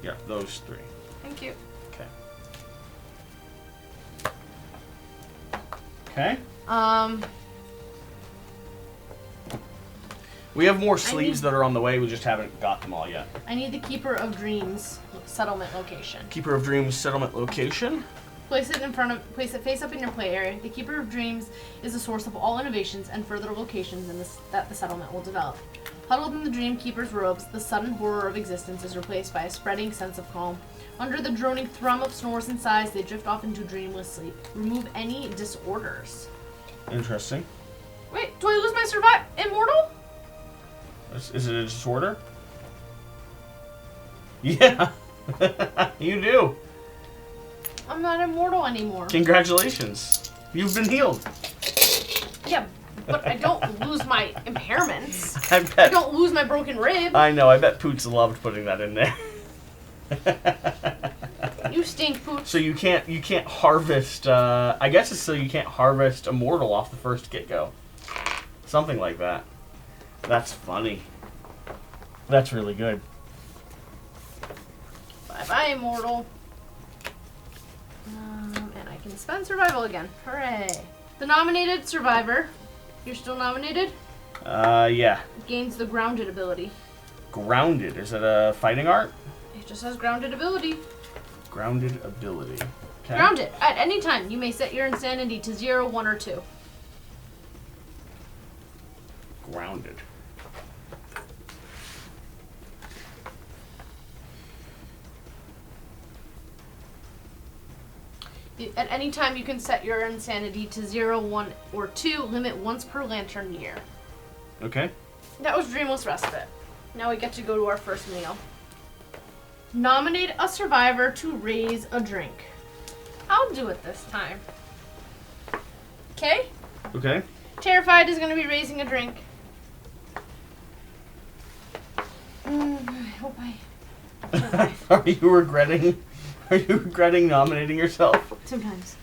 Yeah, those 3. Thank you. Okay. Okay. We have more sleeves that are on the way. We just haven't got them all yet. I need the Keeper of Dreams settlement location. Keeper of Dreams settlement location. Place it face up in your play area. The Keeper of Dreams is the source of all innovations and further locations that the settlement will develop. Huddled in the Dream Keeper's robes, the sudden horror of existence is replaced by a spreading sense of calm. Under the droning thrum of snores and sighs, they drift off into dreamless sleep. Remove any disorders. Interesting. Wait, do I lose my immortal? Is it a disorder? Yeah. You do. I'm not immortal anymore. Congratulations. You've been healed. Yeah, but I don't lose my impairments. I I bet. don't lose my broken rib. I know. I bet Poots loved putting that in there. You stink, Pooch. So you can't harvest. I guess it's so you can't harvest immortal off the first get-go. Something like that. That's funny. That's really good. Bye-bye, immortal. And I can spend survival again. Hooray. The nominated survivor, you're still nominated, Yeah. gains the grounded ability. Grounded. Is it a fighting art? It just has grounded ability. Grounded ability. Okay. Grounded. At any time, you may set your insanity to 0, 1, or 2. Grounded. At any time, you can set your insanity to 0, 1, or 2. Limit once per lantern year. Okay. That was Dreamless Respite. Now we get to go to our first meal. Nominate a survivor to raise a drink. I'll do it this time. Okay? Okay. Terrified is going to be raising a drink. I hope I survive. Are you regretting nominating yourself? Sometimes.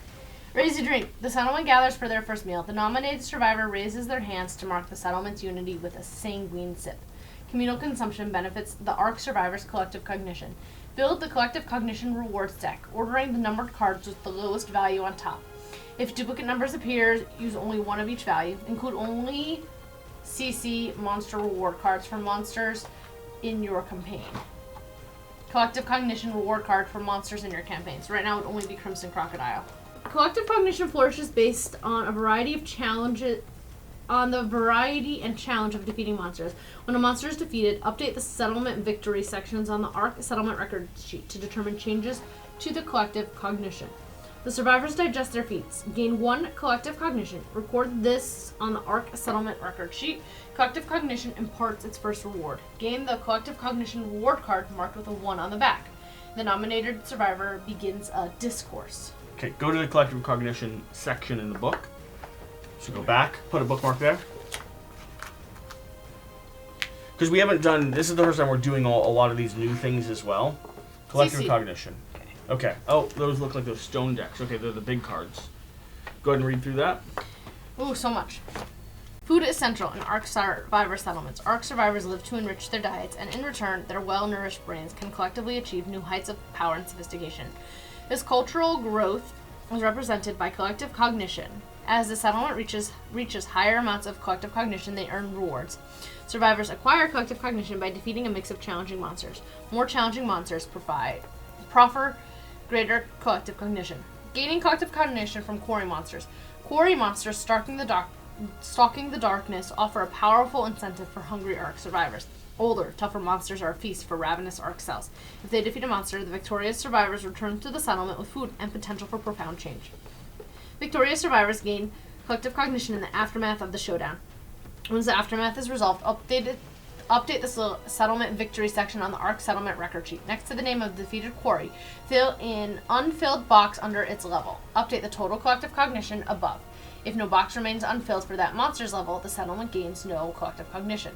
Raise a drink. The settlement gathers for their first meal. The nominated survivor raises their hands to mark the settlement's unity with a sanguine sip. Communal consumption benefits the ARC survivor's collective cognition. Build the collective cognition rewards deck, ordering the numbered cards with the lowest value on top. If duplicate numbers appear, use only one of each value. Include only CC monster reward cards for monsters in your campaign. Collective cognition reward card for monsters in your campaign. So right now it would only be Crimson Crocodile. Collective cognition flourishes based on a variety of challenges. On the variety and challenge of defeating monsters. When a monster is defeated, update the settlement victory sections on the ARC settlement record sheet to determine changes to the collective cognition. The survivors digest their feats. Gain 1 collective cognition. Record this on the ARC settlement record sheet. Collective cognition imparts its first reward. Gain the collective cognition reward card marked with a 1 on the back. The nominated survivor begins a discourse. Okay, go to the collective cognition section in the book. So go back, put a bookmark there. Because we haven't done, this is the first time we're doing a lot of these new things as well. Collective cognition. Okay. Oh, those look like those stone decks. Okay, they're the big cards. Go ahead and read through that. Ooh, so much. Food is central in ARC survivor settlements. ARC survivors live to enrich their diets, and in return, their well-nourished brains can collectively achieve new heights of power and sophistication. This cultural growth is represented by collective cognition. As the settlement reaches higher amounts of collective cognition, they earn rewards. Survivors acquire collective cognition by defeating a mix of challenging monsters. More challenging monsters proffer greater collective cognition. Gaining collective cognition from quarry monsters. Quarry monsters stalking the darkness offer a powerful incentive for hungry ARC survivors. Older, tougher monsters are a feast for ravenous ARC cells. If they defeat a monster, the victorious survivors return to the settlement with food and potential for profound change. Victorious survivors gain collective cognition in the aftermath of the showdown. Once the aftermath is resolved, update the settlement victory section on the ARC settlement record sheet. Next to the name of the defeated quarry, fill an unfilled box under its level. Update the total collective cognition above. If no box remains unfilled for that monster's level, the settlement gains no collective cognition.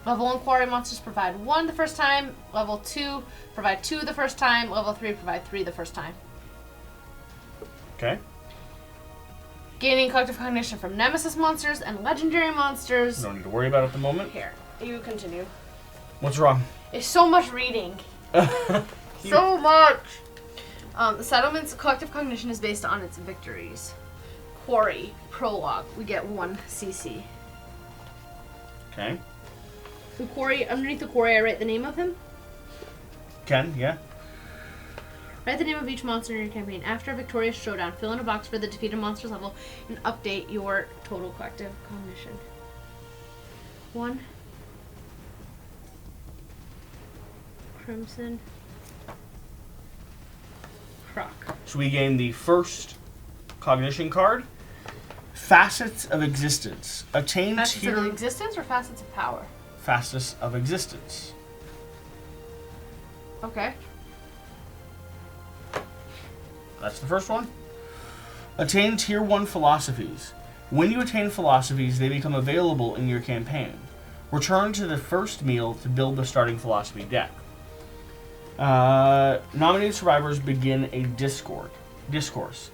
Level 1 quarry monsters provide 1 the first time. Level 2 provide 2 the first time. Level 3 provide 3 the first time. Okay. Gaining collective cognition from nemesis monsters and legendary monsters. Don't need to worry about it at the moment. Here, you continue. What's wrong? It's so much reading. So much! The settlement's collective cognition is based on its victories. Quarry, Prologue, we get 1 CC. Okay. The quarry, underneath the quarry, I write the name of him. Ken, yeah. Write the name of each monster in your campaign. After a victorious showdown, fill in a box for the defeated monster's level and update your total collective cognition. 1. Crimson. Crock. So we gain the first cognition card. Facets of existence. Attained Facets tier... of existence or facets of power? Facets of existence. Okay. That's the first one. Attain Tier 1 philosophies. When you attain philosophies, they become available in your campaign. Return to the first meal to build the starting philosophy deck. Nominated survivors begin a discourse.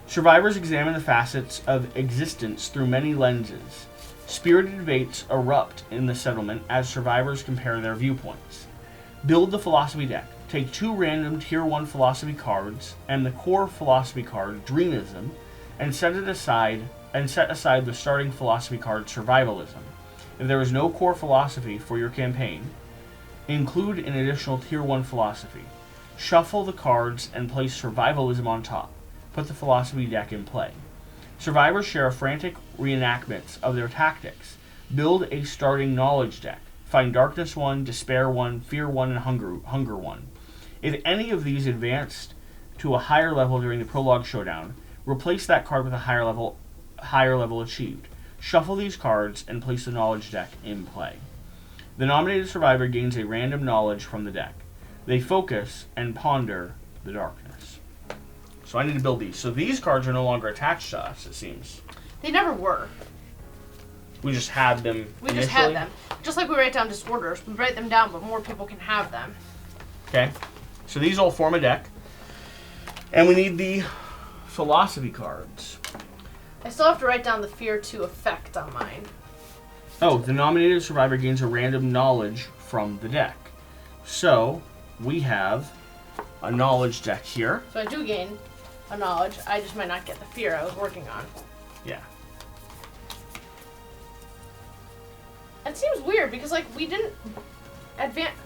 Survivors examine the facets of existence through many lenses. Spirited debates erupt in the settlement as survivors compare their viewpoints. Build the philosophy deck. Take 2 random Tier 1 philosophy cards and the core philosophy card, Dreamism, and set aside the starting philosophy card, Survivalism. If there is no core philosophy for your campaign, include an additional Tier 1 philosophy. Shuffle the cards and place Survivalism on top. Put the philosophy deck in play. Survivors share frantic reenactments of their tactics. Build a starting knowledge deck. Find Darkness 1, Despair 1, Fear 1, and Hunger 1. If any of these advanced to a higher level during the Prologue showdown, replace that card with a higher level achieved. Shuffle these cards and place the knowledge deck in play. The nominated survivor gains a random knowledge from the deck. They focus and ponder the darkness. So I need to build these. So these cards are no longer attached to us, it seems. They never were. We just had them We initially? just had them. Just like we write down disorders. We write them down, but more people can have them. Okay. So these all form a deck. And we need the philosophy cards. I still have to write down the Fear 2 effect on mine. Oh, the nominated survivor gains a random knowledge from the deck. So, we have a knowledge deck here. So I do gain a knowledge. I just might not get the fear I was working on. Yeah. It seems weird because, like, we didn't advance.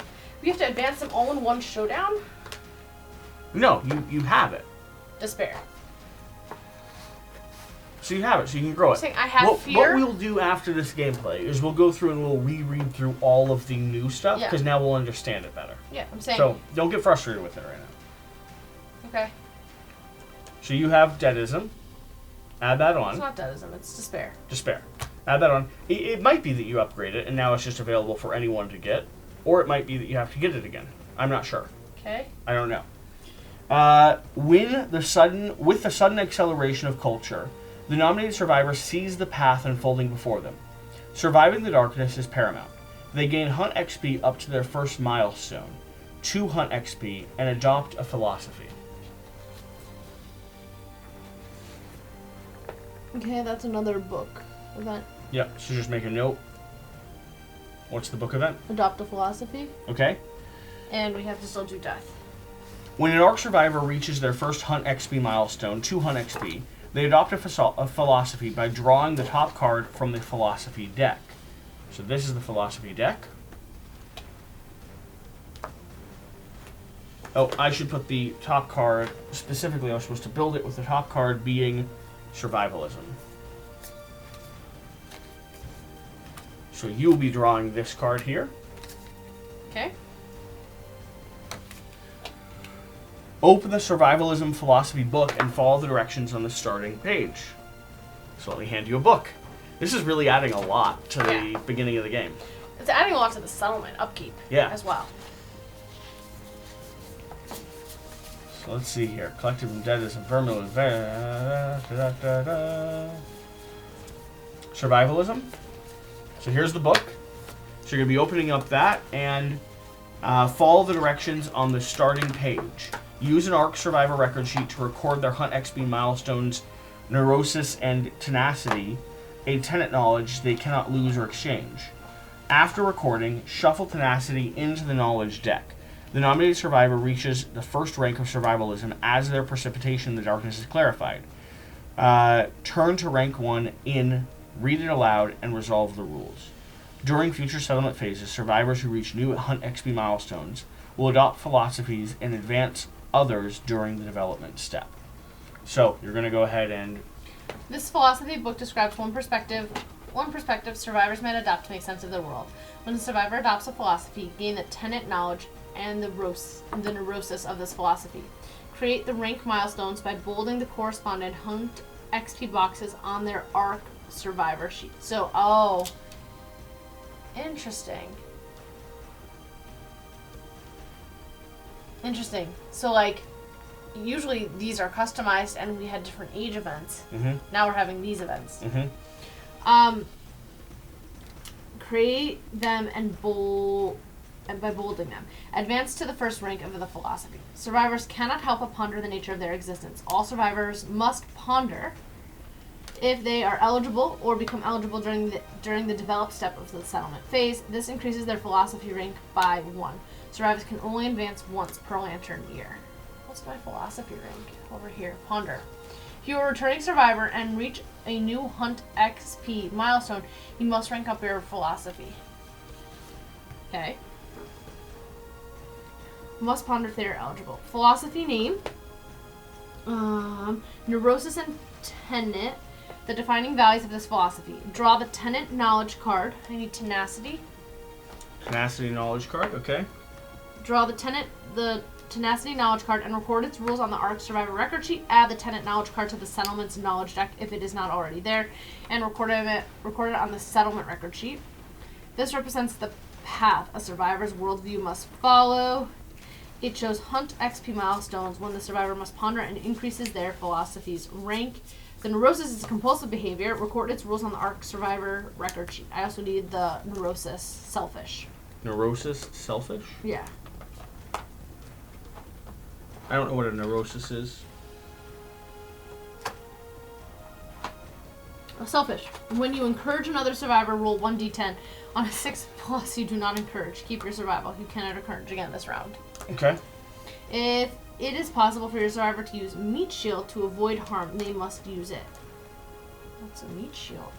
We have to advance them all in one showdown? No, you have it. Despair. So you have it, so you can grow it. Saying I have What fear? we'll do after this gameplay is we'll go through and we'll reread through all of the new stuff, because now we'll understand it better. Yeah, I'm saying. So don't get frustrated with it right now. Okay. So you have Deadism. Add that on. It's not deadism, it's despair. Despair. Add that on. It might be that you upgrade it and now it's just available for anyone to get, or it might be that you have to get it again. I'm not sure. Okay. I don't know. With the sudden acceleration of culture, the nominated survivor sees the path unfolding before them. Surviving the darkness is paramount. They gain Hunt XP up to their first milestone, 2 Hunt XP, and adopt a philosophy. Okay, that's another book event. Yep, so just make a note. What's the book event? Adopt a philosophy. Okay. And we have to still do death. When an ARC survivor reaches their first Hunt XP milestone, 2 Hunt XP, they adopt a philosophy by drawing the top card from the philosophy deck. So this is the philosophy deck. Oh, I should put the top card, specifically I was supposed to build it with the top card being survivalism. So you'll be drawing this card here. Okay. Open the Survivalism Philosophy book and follow the directions on the starting page. So let me hand you a book. This is really adding a lot to the beginning of the game. It's adding a lot to the settlement upkeep as well. So let's see here. Collective and Deadism, Vermilion, Survivalism. So here's the book. So you're going to be opening up that and follow the directions on the starting page. Use an ARC Survivor record sheet to record their Hunt XP milestones, Neurosis and Tenacity, a tenant knowledge they cannot lose or exchange. After recording, shuffle Tenacity into the knowledge deck. The nominated survivor reaches the first rank of Survivalism as their precipitation in the darkness is clarified. Turn to rank 1 in, read it aloud, and resolve the rules. During future settlement phases, survivors who reach new Hunt XP milestones will adopt philosophies and advance others during the development step. So, you're going to go ahead and... This philosophy book describes one perspective survivors might adopt to make sense of their world. When the survivor adopts a philosophy, gain the tenant knowledge and the neurosis of this philosophy. Create the rank milestones by bolding the corresponding Hunt XP boxes on their ARC survivor sheet. So, interesting. Interesting. So, like, usually these are customized and we had different age events. Mm-hmm. Now we're having these events. Mm-hmm. Create them and by bolding them. Advance to the first rank of the philosophy. Survivors cannot help but ponder the nature of their existence. All survivors must ponder if they are eligible or become eligible during the develop step of the settlement phase. This increases their philosophy rank by 1. Survivors can only advance once per lantern year. What's my philosophy rank? Over here. Ponder. If you are a returning survivor and reach a new Hunt XP milestone, you must rank up your philosophy. Okay. Must ponder if they are eligible. Philosophy name. Neurosis and tenet. The defining values of this philosophy. Draw the tenant knowledge card. I need tenacity. Tenacity knowledge card, okay. Draw the tenacity knowledge card and record its rules on the ARC Survivor record sheet. Add the tenant knowledge card to the settlement's knowledge deck if it is not already there, and record it on the settlement record sheet. This represents the path a survivor's worldview must follow. It shows Hunt XP milestones when the survivor must ponder and increases their philosophy's rank. The neurosis is compulsive behavior. Record its rules on the ARC Survivor record sheet. I also need the neurosis selfish. Neurosis selfish? Yeah. I don't know what a neurosis is. Selfish. When you encourage another survivor, roll 1d10. On a 6+, you do not encourage. Keep your survival. You cannot encourage again this round. Okay. If it is possible for your survivor to use meat shield to avoid harm, they must use it. What's a meat shield?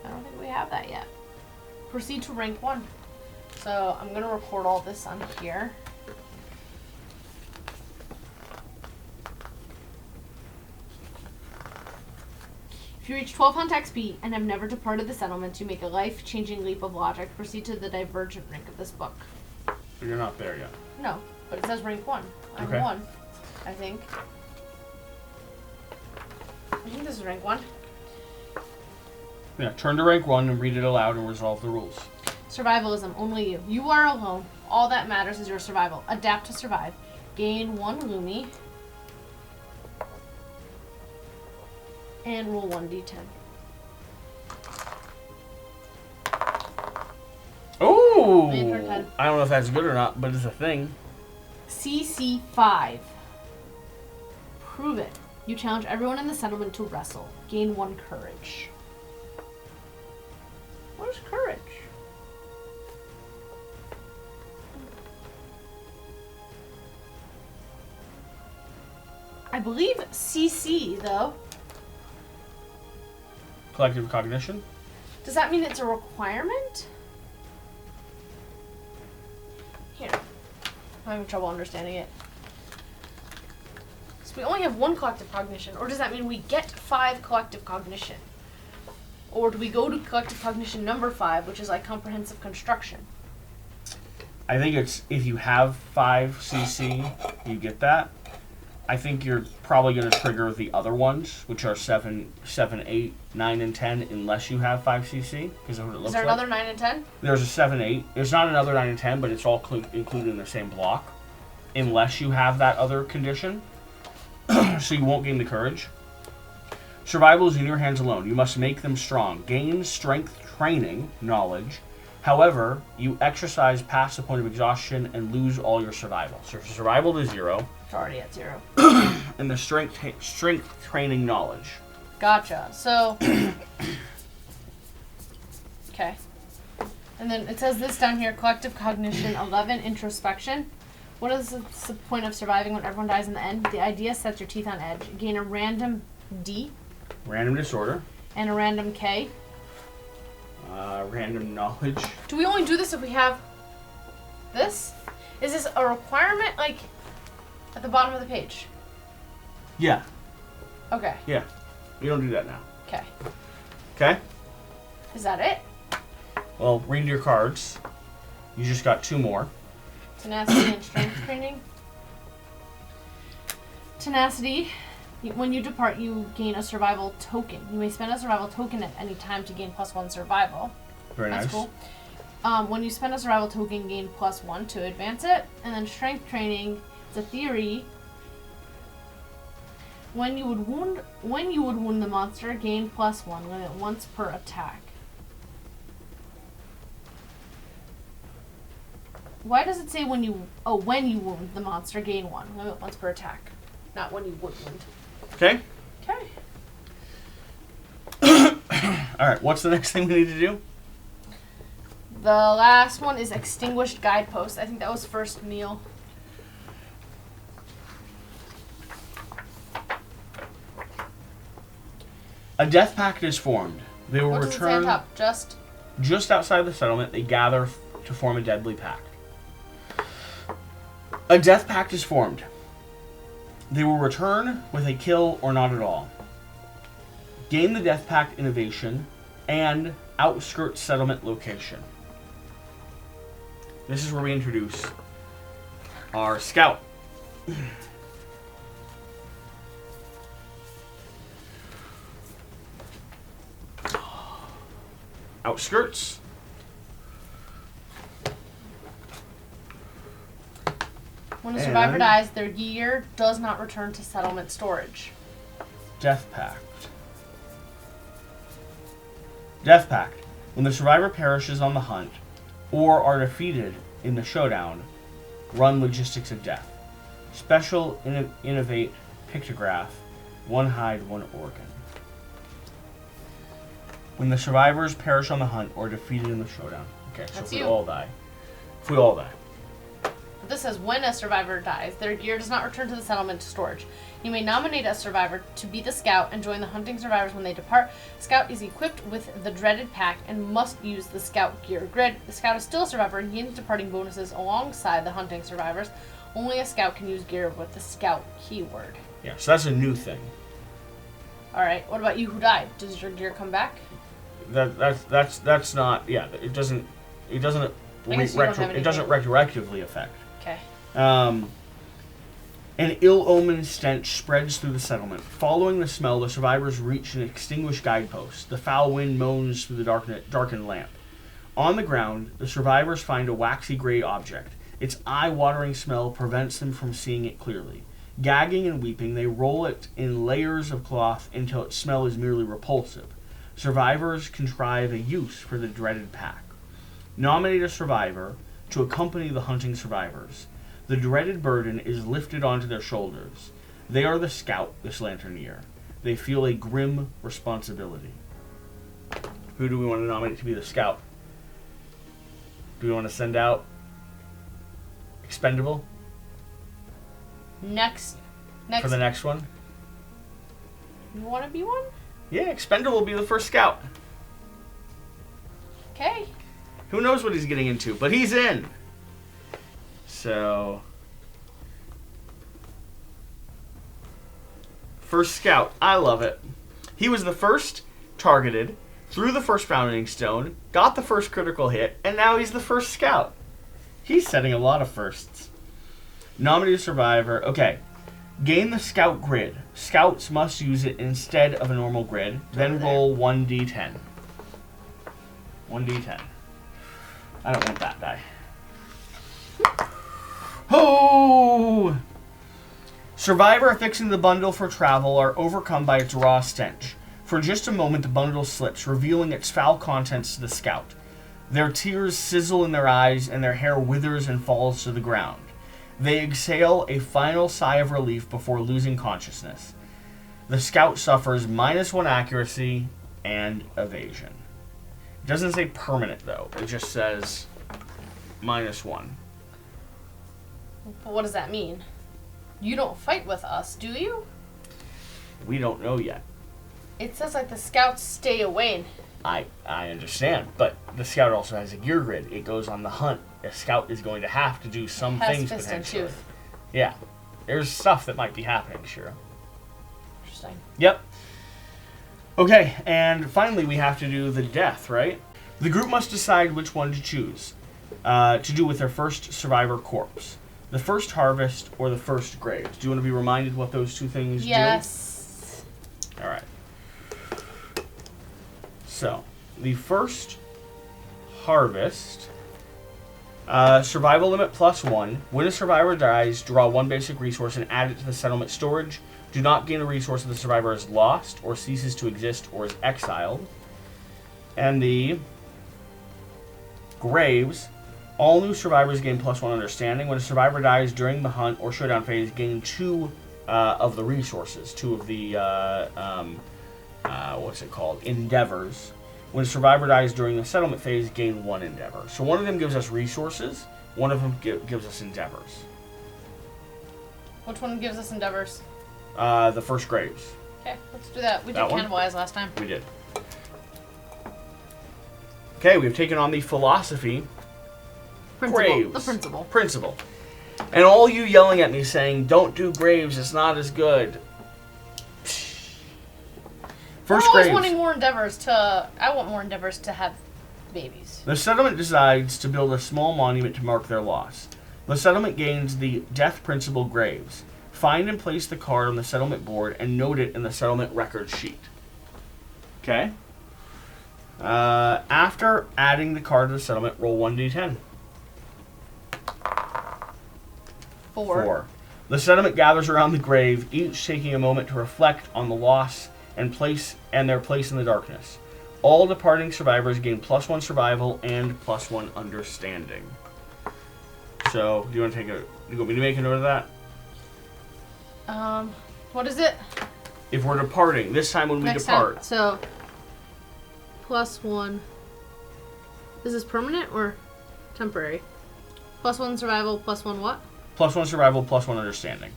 I don't think we have that yet. Proceed to rank 1. So I'm going to record all this on here. If you reach 12 hunt XP and have never departed the settlement, you make a life-changing leap of logic. Proceed to the divergent rank of this book. You're not there yet. No, but it says rank 1. I'm Okay. 1, I think. I think this is rank 1. Yeah, turn to rank 1 and read it aloud and resolve the rules. Survivalism, only you. You are alone. All that matters is your survival. Adapt to survive. Gain 1 Lumi. And roll 1d10. Oh! Mayfield Rd. I don't know if that's good or not, but it's a thing. CC 5. Prove it. You challenge everyone in the settlement to wrestle. Gain 1 courage. What is courage? I believe CC, though. Collective cognition. Does that mean it's a requirement? Here. I'm having trouble understanding it. So we only have 1 collective cognition, or does that mean we get 5 collective cognition? Or do we go to collective cognition number 5, which is like comprehensive construction? I think it's if you have 5 CC, you get that. I think you're probably going to trigger the other ones, which are 7, 8, 9, and 10, unless you have 5 CC. Because that's what it looks like. Is there another 9 and 10? There's a 7, 8. There's not another 9 and 10, but it's all included in the same block. Unless you have that other condition. So you won't gain the courage. Survival is in your hands alone. You must make them strong. Gain strength training, knowledge. However, you exercise past the point of exhaustion and lose all your survival. So survival to 0. It's already at 0. And the strength training knowledge. Gotcha. So, okay. And then it says this down here, collective cognition 11, introspection. What is the point of surviving when everyone dies in the end? The idea sets your teeth on edge. Gain a random D. Random disorder. And a random K. Random knowledge. Do we only do this if we have this? Is this a requirement, like, at the bottom of the page? Yeah. Okay. Yeah. You don't do that now. Okay. Okay? Is that it? Well, read your cards. You just got 2 more. Tenacity and strength training. Tenacity. When you depart, you gain a survival token. You may spend a survival token at any time to gain +1 survival. Very That's nice. cool. When you spend a survival token, gain +1 to advance it. And then strength training is a theory. When you would wound the monster, gain +1. Limit once per attack. Why does it say when you wound the monster, gain 1? Limit once per attack. Not when you would wound. Okay? Okay. Alright, what's the next thing we need to do? The last one is extinguished guidepost. I think that was first meal. A death pact is formed. They will What does it say on return top? just outside the settlement. They gather to form a deadly pact. A death pact is formed. They will return with a kill or not at all. Gain the death pact innovation and outskirts settlement location. This is where we introduce our scout. Outskirts. When a survivor And- dies, their gear does not return to settlement storage. Death pact. Death pact. When the survivor perishes on the hunt or are defeated in the showdown, run logistics of death. Special innovate pictograph. 1 hide, 1 organ. when the survivors perish on the hunt or defeated in the showdown. Okay, so That's if we you. all die. If we all die. This says when a survivor dies, their gear does not return to the settlement to storage. You may nominate a survivor to be the scout and join the hunting survivors when they depart. Scout is equipped with the dreaded pack and must use the scout gear grid. The scout is still a survivor and gains departing bonuses alongside the hunting survivors. Only a scout can use gear with the scout keyword. Yeah, so that's a new thing. Alright, what about you who died? Does your gear come back? That's not, yeah, it doesn't retroactively affect. Okay. An ill-omened stench spreads through the settlement. Following the smell, the survivors reach an extinguished guidepost. The foul wind moans through the darkened lamp. On the ground, the survivors find a waxy gray object. Its eye-watering smell prevents them from seeing it clearly. Gagging and weeping, they roll it in layers of cloth until its smell is merely repulsive. Survivors contrive a use for the dreaded pack. Nominate a survivor to accompany the hunting survivors. The dreaded burden is lifted onto their shoulders. They are the scout this lantern year. They feel a grim responsibility. Who do we want to nominate to be the scout? Do we want to send out Expendable? Next. For the next one? You want to be one? Yeah, Expendable will be the first scout. Okay. Who knows what he's getting into, but he's in. So, first scout. I love it. He was the first targeted, threw the first founding stone, got the first critical hit, and now he's the first scout. He's setting a lot of firsts. Nominated survivor. Okay. Gain the scout grid. Scouts must use it instead of a normal grid. Then roll 1d10. 1d10. I don't want that die. Oh! Survivor affixing the bundle for travel are overcome by its raw stench. For just a moment, the bundle slips, revealing its foul contents to the scout. Their tears sizzle in their eyes, and their hair withers and falls to the ground. They exhale a final sigh of relief before losing consciousness. The scout suffers -1 accuracy and evasion. It doesn't say permanent, though. It just says -1. But what does that mean? You don't fight with us, do you? We don't know yet. It says like the scouts stay away. I understand, but the scout also has a gear grid. It goes on the hunt. A scout is going to have to do some things fist and potentially. tooth. Yeah. There's stuff that might be happening, sure. Interesting. Yep. Okay, and finally we have to do the death, right? The group must decide which one to choose to do with their first survivor corpse. The first harvest or the first grave. Do you want to be reminded what those two things do? Yes. All right. So, the first harvest, survival limit +1. When a survivor dies, draw 1 basic resource and add it to the settlement storage. Do not gain a resource if the survivor is lost or ceases to exist or is exiled. And the graves, all new survivors gain +1 understanding. When a survivor dies during the hunt or showdown phase, gain 2 of the resources, 2 of the endeavors. When a survivor dies during the settlement phase, gain 1 endeavor. So one of them gives us resources, one of them gives us endeavors. Which one gives us endeavors? The first graves. Okay, let's do that. We did That one? cannibalize last time. We did. Okay, we've taken on the philosophy graves. The principle. Principle. And all you yelling at me saying, don't do graves, it's not as good. First We're always graves. wanting more endeavors to... I want more endeavors to have babies. The settlement decides to build a small monument to mark their loss. The settlement gains the death principle graves. Find and place the card on the settlement board and note it in the settlement record sheet. Okay? After adding the card to the settlement, roll 1d10. 4. The settlement gathers around the grave, each taking a moment to reflect on the loss and their place in the darkness. All departing survivors gain +1 survival and +1 understanding. So, do you want me to make a note of that? What is it? If we're departing, this time when we Next depart. time. So, +1. Is this permanent or temporary? +1 survival, +1 what? +1 survival, +1 understanding.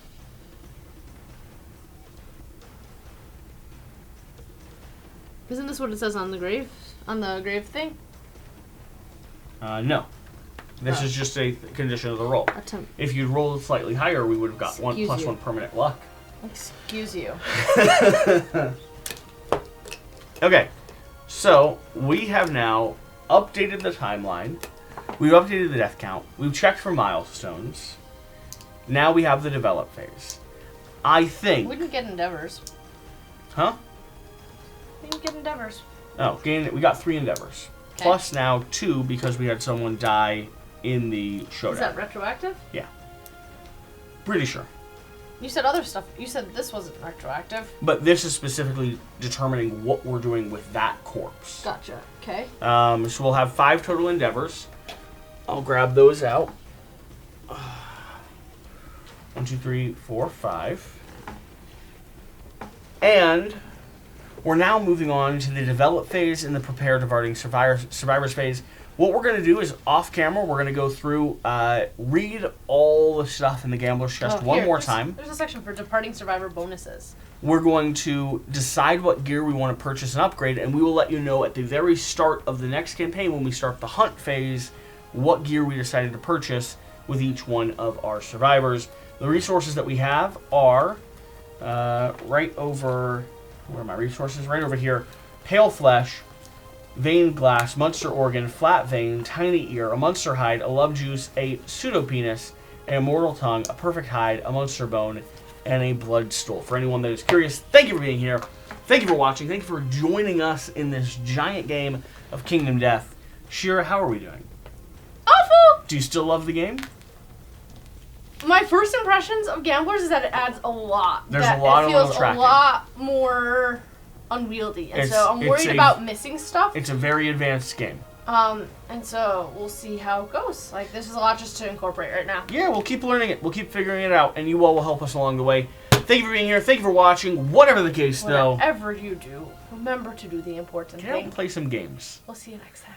Isn't this what it says on the grave? On the grave thing? No. This is just a condition of the roll. Attempt. If you'd rolled slightly higher, we would have got Excuse you. +1 permanent luck. Excuse you. Okay, so we have now updated the timeline. We've updated the death count. We've checked for milestones. Now we have the develop phase. I think... We didn't get endeavors. Huh? We didn't get endeavors. Oh, we got 3 endeavors. Okay. Plus now 2 because we had someone die in the showdown. Is that retroactive? Yeah. Pretty sure. You said other stuff. You said this wasn't retroactive. But this is specifically determining what we're doing with that corpse. Gotcha. Okay. So we'll have 5 total endeavors. I'll grab those out. 1, 2, 3, 4, 5. And we're now moving on to the develop phase and the prepare departing survivors phase. What we're going to do is, off camera, we're going to go through, read all the stuff in the Gambler's Chest one more time. There's a section for departing survivor bonuses. We're going to decide what gear we want to purchase and upgrade, and we will let you know at the very start of the next campaign, when we start the hunt phase, what gear we decided to purchase with each one of our survivors. The resources that we have are right over... Where are my resources? Right over here. Pale flesh, vein glass, Munster organ, flat vein, tiny ear, a Munster hide, a love juice, a pseudo penis, an immortal tongue, a perfect hide, a Munster bone, and a blood stool. For anyone that is curious, thank you for being here. Thank you for watching. Thank you for joining us in this giant game of Kingdom Death. Shira, how are we doing? Awful! Do you still love the game? My first impressions of Gamblers is that it adds a lot. There's a lot of little tracking. It feels a lot more unwieldy, and so I'm worried about missing stuff. It's a very advanced game. And so we'll see how it goes. Like, this is a lot just to incorporate right now. Yeah, we'll keep learning it. We'll keep figuring it out, and you all will help us along the way. Thank you for being here. Thank you for watching. Whatever the case, though. Whatever you do, remember to do the important Get out thing. and play some games. We'll see you next time.